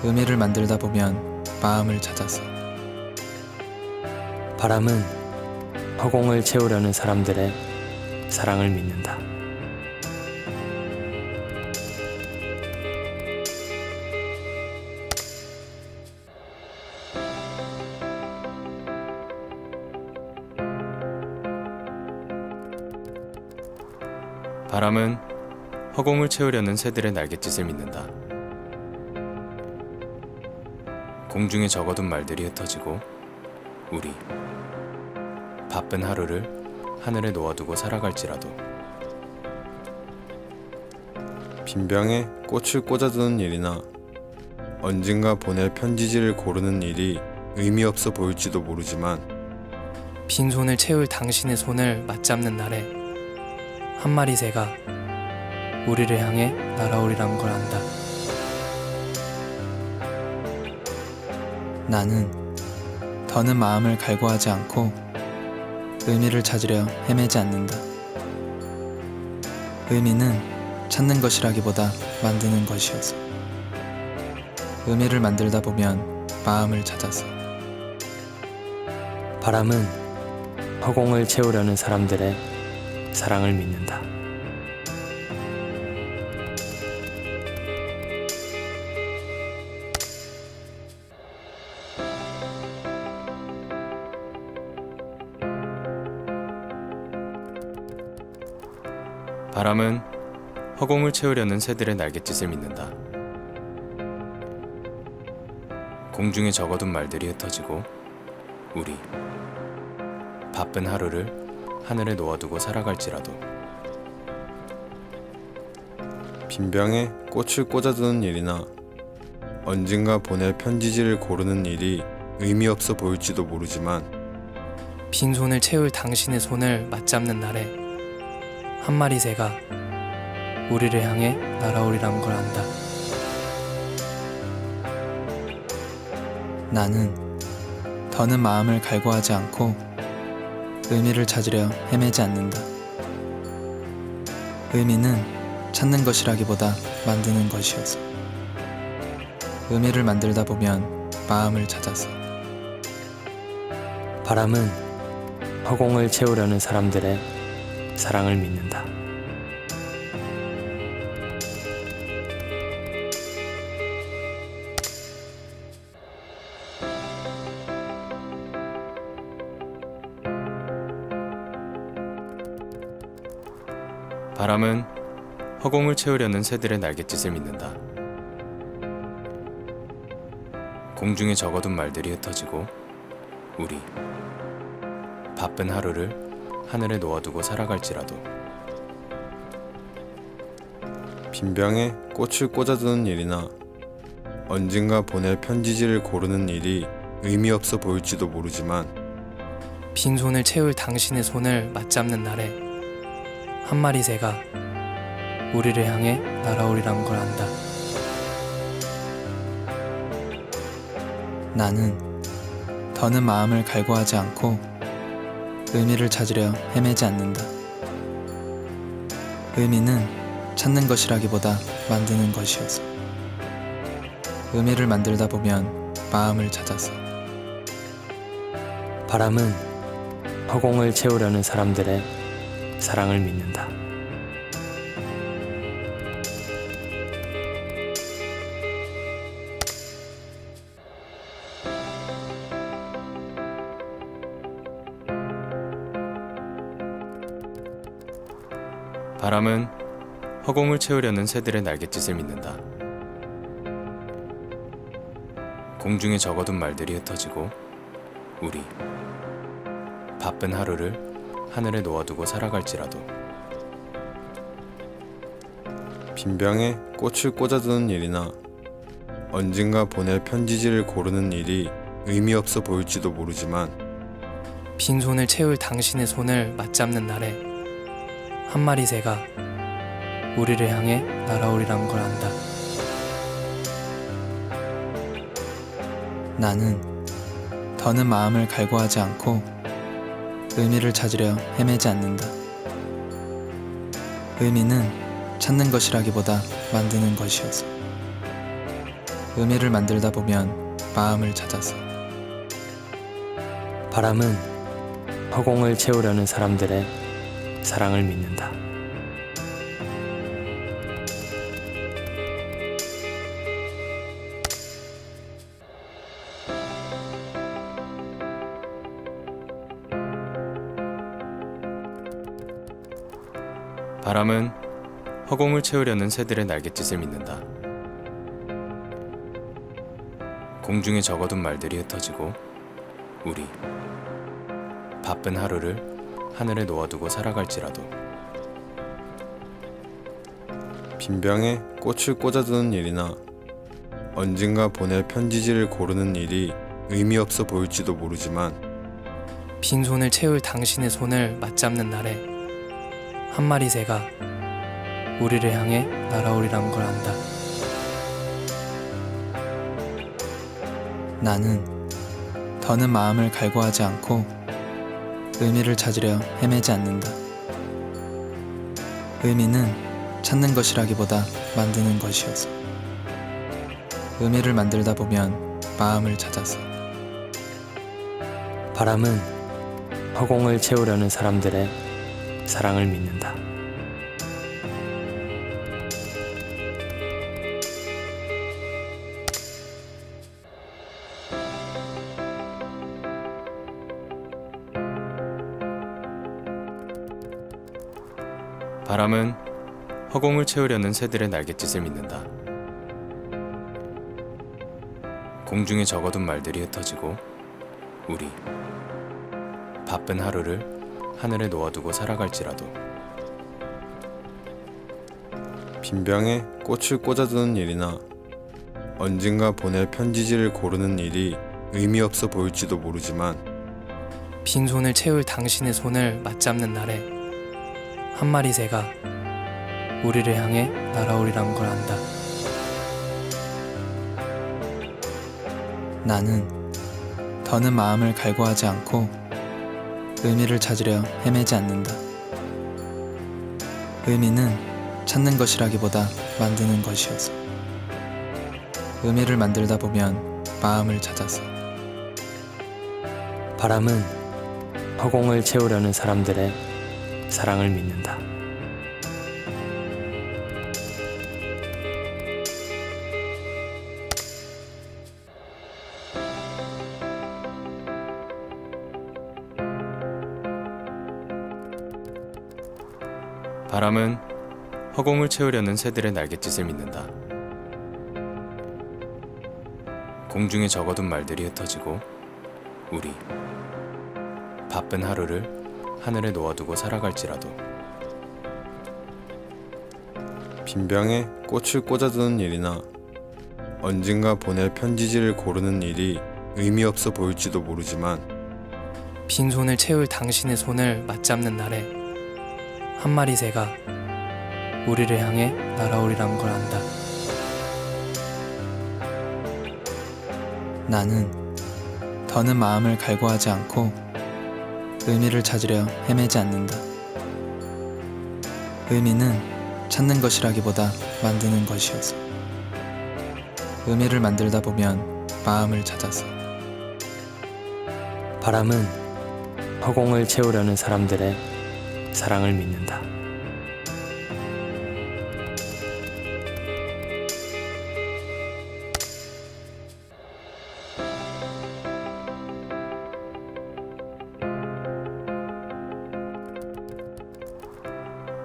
의미를 만들다 보면 마음을 찾아서 바람은 허공을 채우려는 사람들의 사랑을 믿는다. 바람은 허공을 채우려는 새들의 날갯짓을 믿는다. 공중에 적어둔 말들이 흩어지고 우리 바쁜 하루를 하늘에 놓아두고 살아갈지라도 빈병에 꽃을 꽂아두는 일이나 언젠가 보낼 편지지를 고르는 일이 의미 없어 보일지도 모르지만 빈손을 채울 당신의 손을 맞잡는 날에 한 마리 새가 우리를 향해 날아오리란 걸 안다. 나는 더는 마음을 갈구하지 않고 의미를 찾으려 헤매지 않는다. 의미는 찾는 것이라기보다 만드는 것이어서 의미를 만들다 보면 마음을 찾아서 바람은 허공을 채우려는 사람들의 사랑을 믿는다. 바람은 허공을 채우려는 새들의 날갯짓을 믿는다. 공중에 적어둔 말들이 흩어지고 우리 바쁜 하루를 하늘에 놓아두고 살아갈지라도 빈병에 꽃을 꽂아두는 일이나 언젠가 보낼 편지지를 고르는 일이 의미 없어 보일지도 모르지만 빈손을 채울 당신의 손을 맞잡는 날에 한 마리 새가 우리를 향해 날아오리란 걸 안다. 나는 더는 마음을 갈구하지 않고 의미를 찾으려 헤매지 않는다. 의미는 찾는 것이라기보다 만드는 것이어서 의미를 만들다 보면 마음을 찾아서 바람은 허공을 채우려는 사람들의 사랑을 믿는다. 바람은 허공을 채우려는 새들의 날갯짓을 믿는다. 공중에 적어둔 말들이 흩어지고 우리 바쁜 하루를 하늘에 놓아두고 살아갈지라도 빈병에 꽃을 꽂아두는 일이나 언젠가 보낼 편지지를 고르는 일이 의미 없어 보일지도 모르지만 빈손을 채울 당신의 손을 맞잡는 날에 한 마리 새가 우리를 향해 날아오리란 걸 안다. 나는 더는 마음을 갈구하지 않고 의미를 찾으려 헤매지 않는다. 의미는 찾는 것이라기보다 만드는 것이어서 의미를 만들다 보면 마음을 찾아서 바람은 허공을 채우려는 사람들의 사랑을 믿는다. 바람은 허공을 채우려는 새들의 날갯짓을 믿는다. 공중에 적어둔 말들이 흩어지고 우리 바쁜 하루를 하늘에 놓아두고 살아갈지라도 빈병에 꽃을 꽂아두는 일이나 언젠가 보낼 편지지를 고르는 일이 의미 없어 보일지도 모르지만 빈손을 채울 당신의 손을 맞잡는 날에 한 마리 새가 우리를 향해 날아오리란 걸 안다. 나는 더는 마음을 갈구하지 않고 의미를 찾으려 헤매지 않는다. 의미는 찾는 것이라기보다 만드는 것이어서 의미를 만들다 보면 마음을 찾아서 바람은 허공을 채우려는 사람들의 사랑을 믿는다. 바람은 허공을 채우려는 새들의 날갯짓을 믿는다. 공중에 적어둔 말들이 흩어지고 우리 바쁜 하루를 하늘에 놓아두고 살아갈지라도 빈병에 꽃을 꽂아두는 일이나 언젠가 보낼 편지지를 고르는 일이 의미 없어 보일지도 모르지만 빈손을 채울 당신의 손을 맞잡는 날에 한 마리 새가 우리를 향해 날아오리란 걸 안다. 나는 더는 마음을 갈구하지 않고 의미를 찾으려 헤매지 않는다. 의미는 찾는 것이라기보다 만드는 것이어서 의미를 만들다 보면 마음을 찾아서 바람은 허공을 채우려는 사람들의 사랑을 믿는다. 바람은 허공을 채우려는 새들의 날갯짓을 믿는다. 공중에 적어둔 말들이 흩어지고 우리 바쁜 하루를 하늘에 놓아두고 살아갈지라도 빈병에 꽃을 꽂아두는 일이나 언젠가 보낼 편지지를 고르는 일이 의미 없어 보일지도 모르지만 빈손을 채울 당신의 손을 맞잡는 날에 한 마리 새가 우리를 향해 날아오리란 걸 안다. 나는 더는 마음을 갈구하지 않고 의미를 찾으려 헤매지 않는다. 의미는 찾는 것이라기보다 만드는 것이어서 의미를 만들다 보면 마음을 찾아서 바람은 허공을 채우려는 사람들의 사랑을 믿는다. 바람은 허공을 채우려는 새들의 날갯짓을 믿는다. 공중에 적어둔 말들이 흩어지고 우리 바쁜 하루를 하늘에 놓아두고 살아갈지라도 빈병에 꽃을 꽂아두는 일이나 언젠가 보낼 편지지를 고르는 일이 의미 없어 보일지도 모르지만 빈손을 채울 당신의 손을 맞잡는 날에 한 마리 새가 우리를 향해 날아오리란 걸 안다. 나는 더는 마음을 갈구하지 않고 의미를 찾으려 헤매지 않는다. 의미는 찾는 것이라기보다 만드는 것이어서 의미를 만들다 보면 마음을 찾아서 바람은 허공을 채우려는 사람들의 사랑을 믿는다.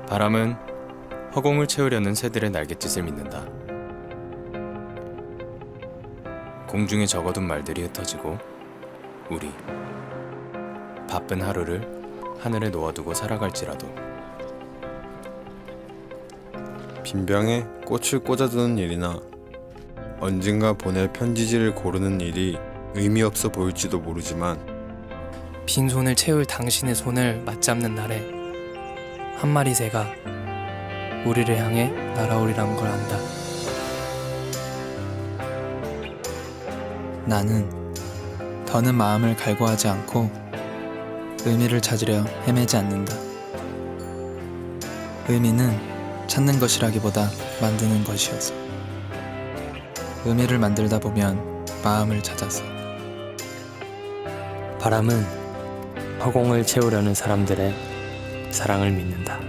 바람은 허공을 채우려는 새들의 날갯짓을 믿는다. 공중에 적어둔 말들이 흩어지고 우리 바쁜 하루를 하늘에 놓아두고 살아갈지라도 빈병에 꽃을 꽂아두는 일이나 언젠가 보낼 편지지를 고르는 일이 의미 없어 보일지도 모르지만 빈손을 채울 당신의 손을 맞잡는 날에 한 마리 새가 우리를 향해 날아오리란 걸 안다. 나는 더는 마음을 갈구하지 않고 의미를 찾으려 헤매지 않는다. 의미는 찾는 것이라기보다 만드는 것이어서 의미를 만들다 보면 마음을 찾아서 바람은 허공을 채우려는 사람들의 사랑을 믿는다.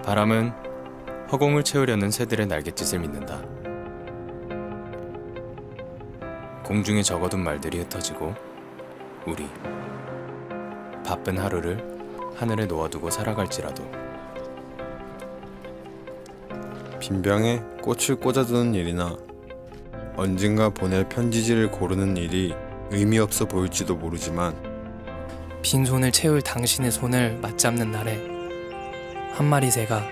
바람은 허공을 채우려는 새들의 날갯짓을 믿는다. 공중에 적어둔 말들이 흩어지고 우리 바쁜 하루를 하늘에 놓아두고 살아갈지라도 빈병에 꽃을 꽂아두는 일이나 언젠가 보낼 편지지를 고르는 일이 의미 없어 보일지도 모르지만 빈손을 채울 당신의 손을 맞잡는 날에 한 마리 새가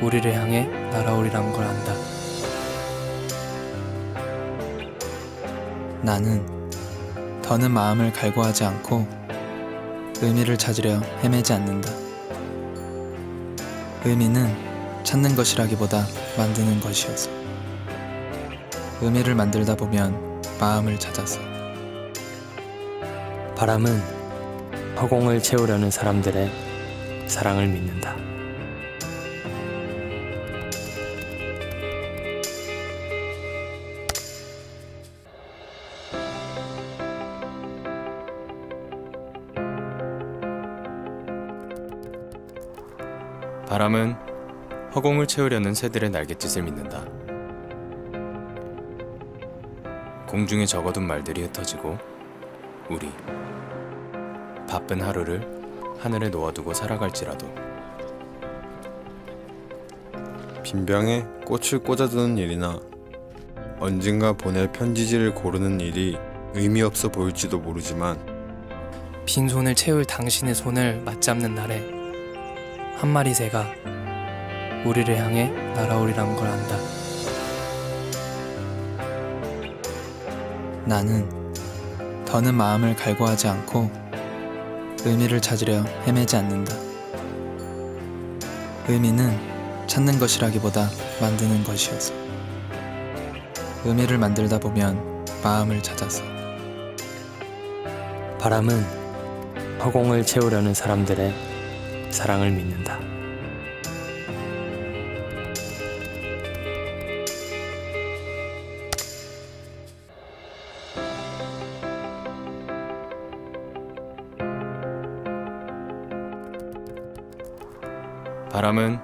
우리를 향해 날아오리란 걸 안다. 나는 더는 마음을 갈구하지 않고 의미를 찾으려 헤매지 않는다. 의미는 찾는 것이라기보다 만드는 것이어서 의미를 만들다 보면 마음을 찾아서 바람은 허공을 채우려는 사람들의 사랑을 믿는다. 바람은 허공을 채우려는 새들의 날갯짓을 믿는다. 공중에 적어둔 말들이 흩어지고 우리 바쁜 하루를 하늘에 놓아두고 살아갈지라도 빈병에 꽃을 꽂아두는 일이나 언젠가 보낼 편지지를 고르는 일이 의미 없어 보일지도 모르지만 빈손을 채울 당신의 손을 맞잡는 날에 한 마리 새가 우리를 향해 날아오리란 걸 안다. 나는 더는 마음을 갈구하지 않고 의미를 찾으려 헤매지 않는다. 의미는 찾는 것이라기보다 만드는 것이어서 의미를 만들다 보면 마음을 찾아서 바람은 허공을 채우려는 사람들의 사랑을 믿는다. 바람은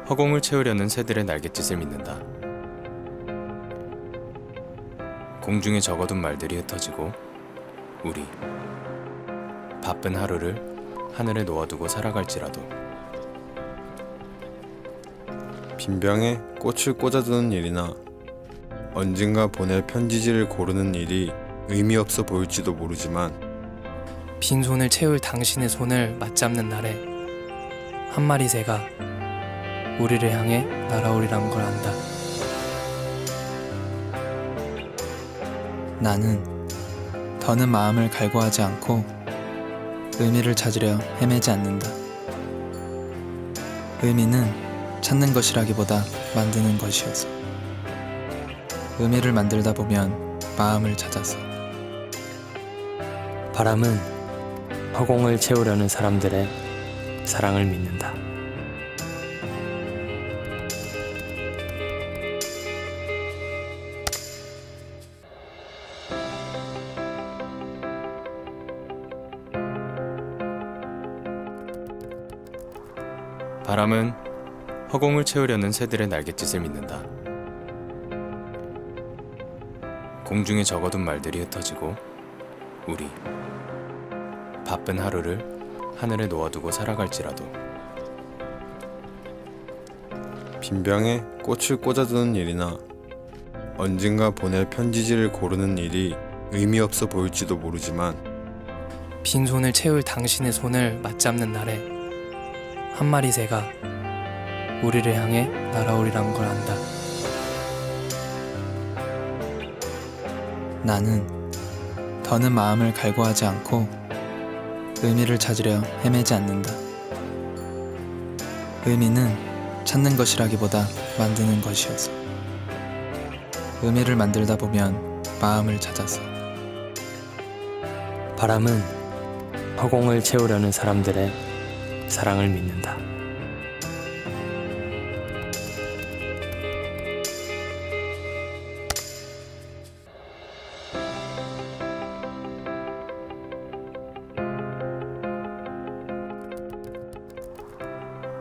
허공을 채우려는 새들의 날갯짓을 믿는다. 공중에 적어둔 말들이 흩어지고 우리 바쁜 하루를 하늘에 놓아두고 살아갈지라도 빈병에 꽃을 꽂아두는 일이나 언젠가 보낼 편지지를 고르는 일이 의미 없어 보일지도 모르지만 빈손을 채울 당신의 손을 맞잡는 날에 한 마리 새가 우리를 향해 날아오리란 걸 안다. 나는 더는 마음을 갈구하지 않고 의미를 찾으려 헤매지 않는다. 의미는 찾는 것이라기보다 만드는 것이어서 의미를 만들다 보면 마음을 찾아서 바람은 허공을 채우려는 사람들의 사랑을 믿는다. 바람은 허공을 채우려는 새들의 날갯짓을 믿는다. 공중에 적어둔 말들이 흩어지고 우리 바쁜 하루를 하늘에 놓아두고 살아갈지라도 빈병에 꽃을 꽂아두는 일이나 언젠가 보낼 편지지를 고르는 일이 의미 없어 보일지도 모르지만 빈손을 채울 당신의 손을 맞잡는 날에 한 마리 새가 우리를 향해 날아오리란 걸 안다. 나는 더는 마음을 갈구하지 않고 의미를 찾으려 헤매지 않는다. 의미는 찾는 것이라기보다 만드는 것이어서 의미를 만들다 보면 마음을 찾아서 바람은 허공을 채우려는 사람들의 사랑을 믿는다.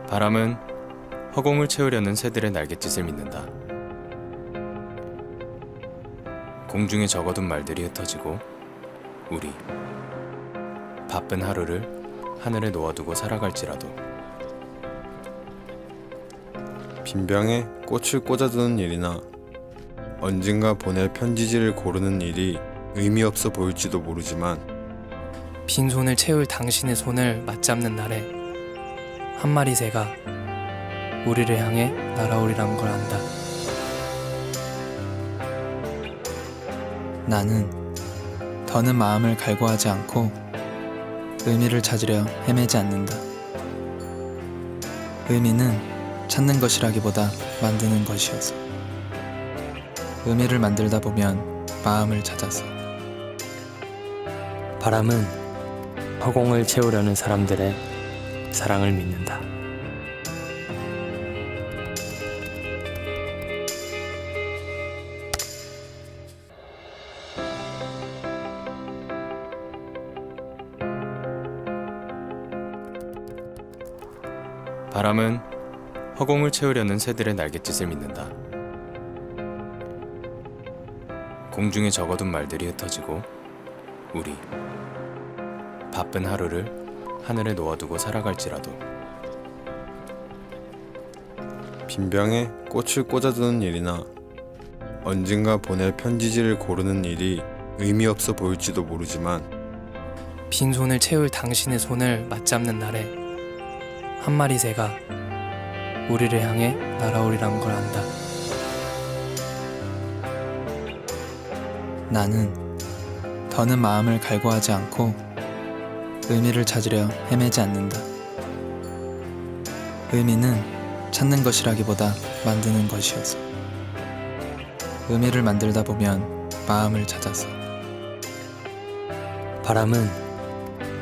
바람은 허공을 채우려는 새들의 날갯짓을 믿는다. 공중에 적어둔 말들이 흩어지고 우리 바쁜 하루를 하늘에 놓아두고 살아갈지라도 빈병에 꽃을 꽂아두는 일이나 언젠가 보낼 편지지를 고르는 일이 의미 없어 보일지도 모르지만 빈손을 채울 당신의 손을 맞잡는 날에 한 마리 새가 우리를 향해 날아오리란 걸 안다. 나는 더는 마음을 갈구하지 않고 의미를 찾으려 헤매지 않는다. 의미는 찾는 것이라기보다 만드는 것이어서 의미를 만들다 보면 마음을 찾아서 바람은 허공을 채우려는 사람들의 사랑을 믿는다. 바람은 허공을 채우려는 새들의 날갯짓을 믿는다. 공중에 적어둔 말들이 흩어지고 우리 바쁜 하루를 하늘에 놓아두고 살아갈지라도 빈병에 꽃을 꽂아두는 일이나 언젠가 보낼 편지지를 고르는 일이 의미 없어 보일지도 모르지만 빈손을 채울 당신의 손을 맞잡는 날에 한 마리 새가 우리를 향해 날아오리란 걸 안다. 나는 더는 마음을 갈구하지 않고 의미를 찾으려 헤매지 않는다. 의미는 찾는 것이라기보다 만드는 것이어서 의미를 만들다 보면 마음을 찾아서 바람은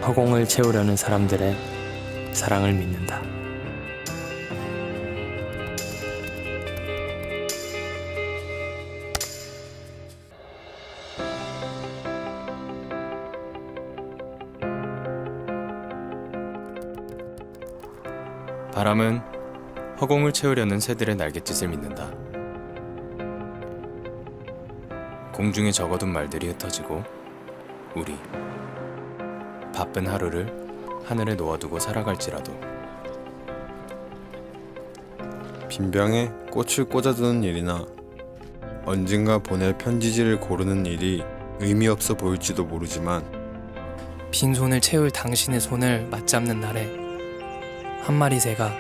허공을 채우려는 사람들의 사랑을 믿는다. 바람은 허공을 채우려는 새들의 날갯짓을 믿는다. 공중에 적어둔 말들이 흩어지고 우리 바쁜 하루를 하늘에 놓아두고 살아갈지라도 빈병에 꽃을 꽂아두는 일이나 언젠가 보낼 편지지를 고르는 일이 의미 없어 보일지도 모르지만 빈손을 채울 당신의 손을 맞잡는 날에 한 마리 새가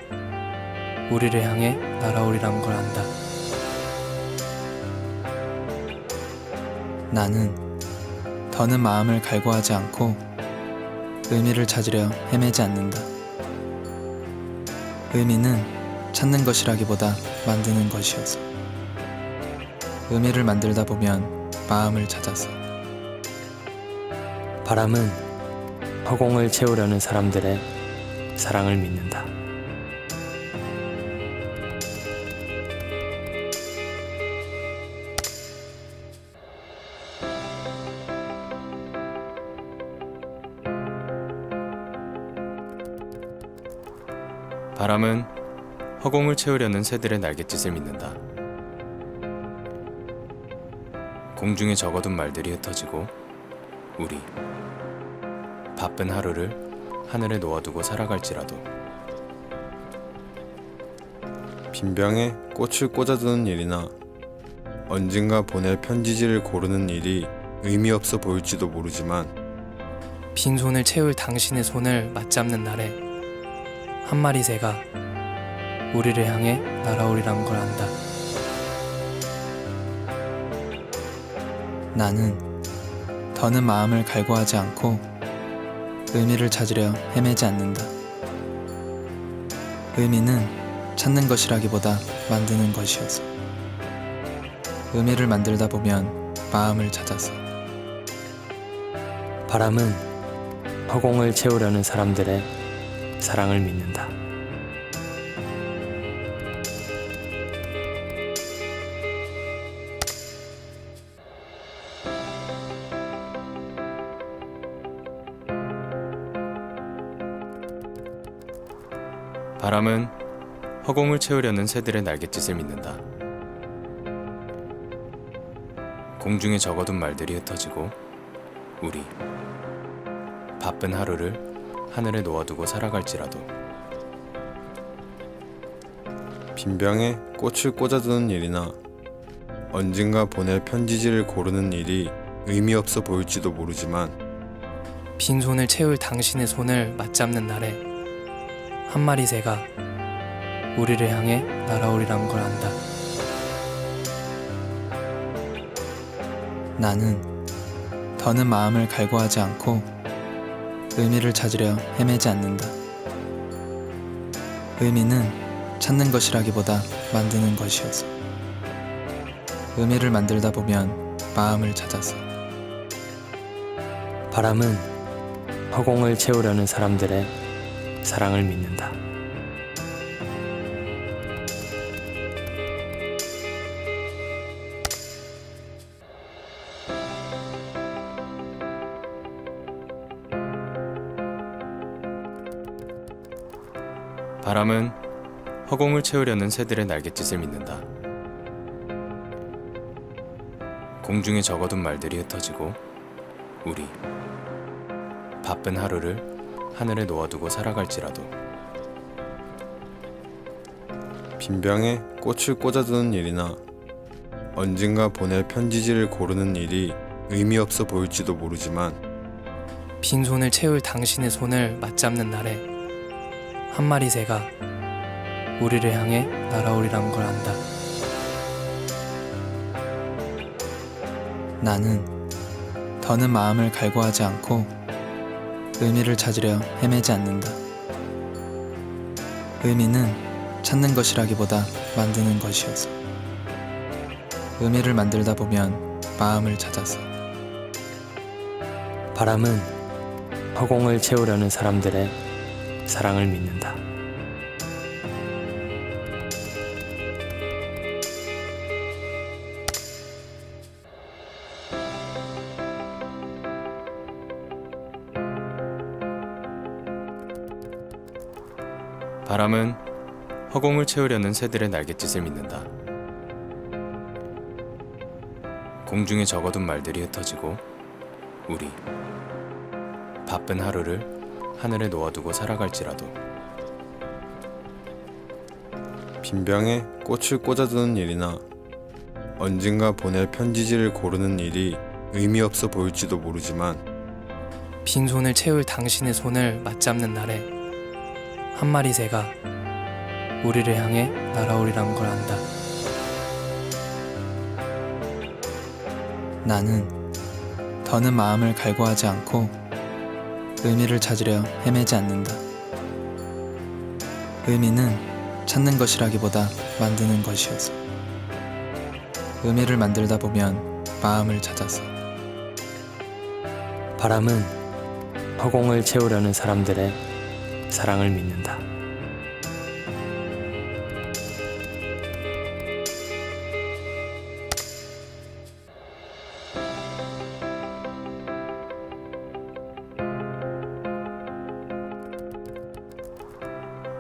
우리를 향해 날아오리란 걸 안다. 나는 더는 마음을 갈구하지 않고 의미를 찾으려 헤매지 않는다. 의미는 찾는 것이라기보다 만드는 것이어서 의미를 만들다 보면 마음을 찾아서 바람은 허공을 채우려는 사람들의 사랑을 믿는다. 바람은 허공을 채우려는 새들의 날갯짓을 믿는다. 공중에 적어둔 말들이 흩어지고 우리 바쁜 하루를 하늘에 놓아두고 살아갈지라도 빈병에 꽃을 꽂아두는 일이나 언젠가 보낼 편지지를 고르는 일이 의미 없어 보일지도 모르지만 빈손을 채울 당신의 손을 맞잡는 날에 한 마리 새가 우리를 향해 날아오리란 걸 안다. 나는 더는 마음을 갈구하지 않고 의미를 찾으려 헤매지 않는다. 의미는 찾는 것이라기보다 만드는 것이어서 의미를 만들다 보면 마음을 찾아서 바람은 허공을 채우려는 사람들의 사랑을 믿는다. 바람은 허공을 채우려는 새들의 날갯짓을 믿는다. 공중에 적어둔 말들이 흩어지고 우리 바쁜 하루를 하늘에 놓아두고 살아갈지라도 빈병에 꽃을 꽂아두는 일이나 언젠가 보낼 편지지를 고르는 일이 의미 없어 보일지도 모르지만 빈손을 채울 당신의 손을 맞잡는 날에 한 마리 새가 우리를 향해 날아오리란 걸 안다. 나는 더는 마음을 갈구하지 않고 의미를 찾으려 헤매지 않는다. 의미는 찾는 것이라기보다 만드는 것이어서 의미를 만들다 보면 마음을 찾아서 바람은 허공을 채우려는 사람들의 사랑을 믿는다. 바람은 허공을 채우려는 새들의 날갯짓을 믿는다. 공중에 적어둔 말들이 흩어지고 우리 바쁜 하루를 하늘에 놓아두고 살아갈지라도 빈병에 꽃을 꽂아두는 일이나 언젠가 보낼 편지지를 고르는 일이 의미 없어 보일지도 모르지만 빈손을 채울 당신의 손을 맞잡는 날에 한 마리 새가 우리를 향해 날아오리란 걸 안다. 나는 더는 마음을 갈구하지 않고 의미를 찾으려 헤매지 않는다. 의미는 찾는 것이라기보다 만드는 것이어서 의미를 만들다 보면 마음을 찾아서 바람은 허공을 채우려는 사람들의 사랑을 믿는다. 바람은 허공을 채우려는 새들의 날갯짓을 믿는다. 공중에 적어둔 말들이 흩어지고 우리 바쁜 하루를 하늘에 놓아두고 살아갈지라도 빈병에 꽃을 꽂아두는 일이나 언젠가 보낼 편지지를 고르는 일이 의미 없어 보일지도 모르지만 빈손을 채울 당신의 손을 맞잡는 날에 한 마리 새가 우리를 향해 날아오리란 걸 안다. 나는 더는 마음을 갈구하지 않고 의미를 찾으려 헤매지 않는다. 의미는 찾는 것이라기보다 만드는 것이어서 의미를 만들다 보면 마음을 찾아서 바람은 허공을 채우려는 사람들의 사랑을 믿는다.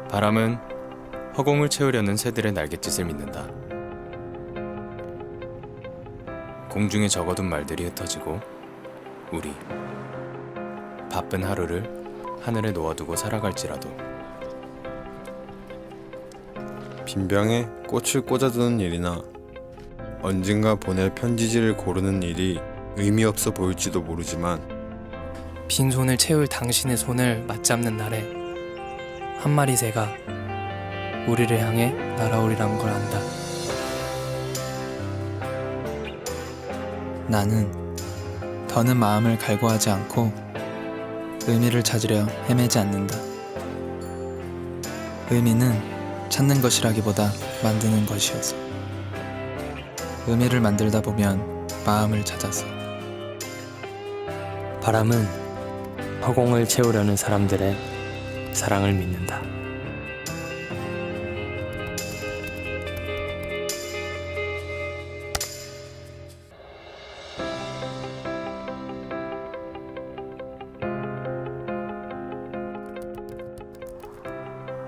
바람은 허공을 채우려는 새들의 날갯짓을 믿는다. 공중에 적어둔 말들이 흩어지고 우리 바쁜 하루를 하늘에 놓아두고 살아갈지라도 빈병에 꽃을 꽂아두는 일이나 언젠가 보낼 편지지를 고르는 일이 의미 없어 보일지도 모르지만 빈손을 채울 당신의 손을 맞잡는 날에 한 마리 새가 우리를 향해 날아오리란 걸 안다. 나는 더는 마음을 갈구하지 않고 의미를 찾으려 헤매지 않는다. 의미는 찾는 것이라기보다 만드는 것이어서 의미를 만들다 보면 마음을 찾아서 바람은 허공을 채우려는 사람들의 사랑을 믿는다.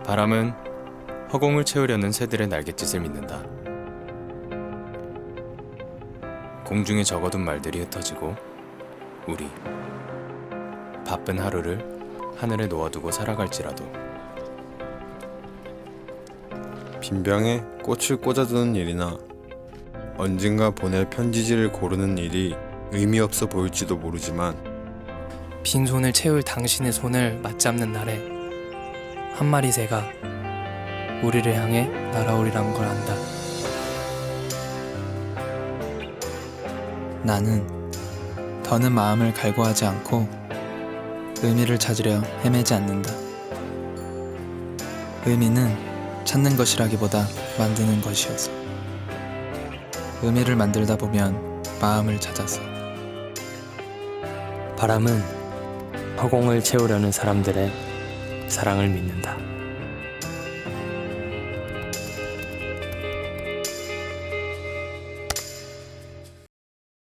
바람은 허공을 채우려는 새들의 날갯짓을 믿는다. 공중에 적어둔 말들이 흩어지고 우리 바쁜 하루를 하늘에 놓아두고 살아갈지라도 빈병에 꽃을 꽂아두는 일이나 언젠가 보낼 편지지를 고르는 일이 의미 없어 보일지도 모르지만 빈손을 채울 당신의 손을 맞잡는 날에 한 마리 새가 우리를 향해 날아오리란 걸 안다. 나는 더는 마음을 갈구하지 않고 의미를 찾으려 헤매지 않는다. 의미는 찾는 것이라기보다 만드는 것이어서 의미를 만들다 보면 마음을 찾아서 바람은 허공을 채우려는 사람들의 사랑을 믿는다.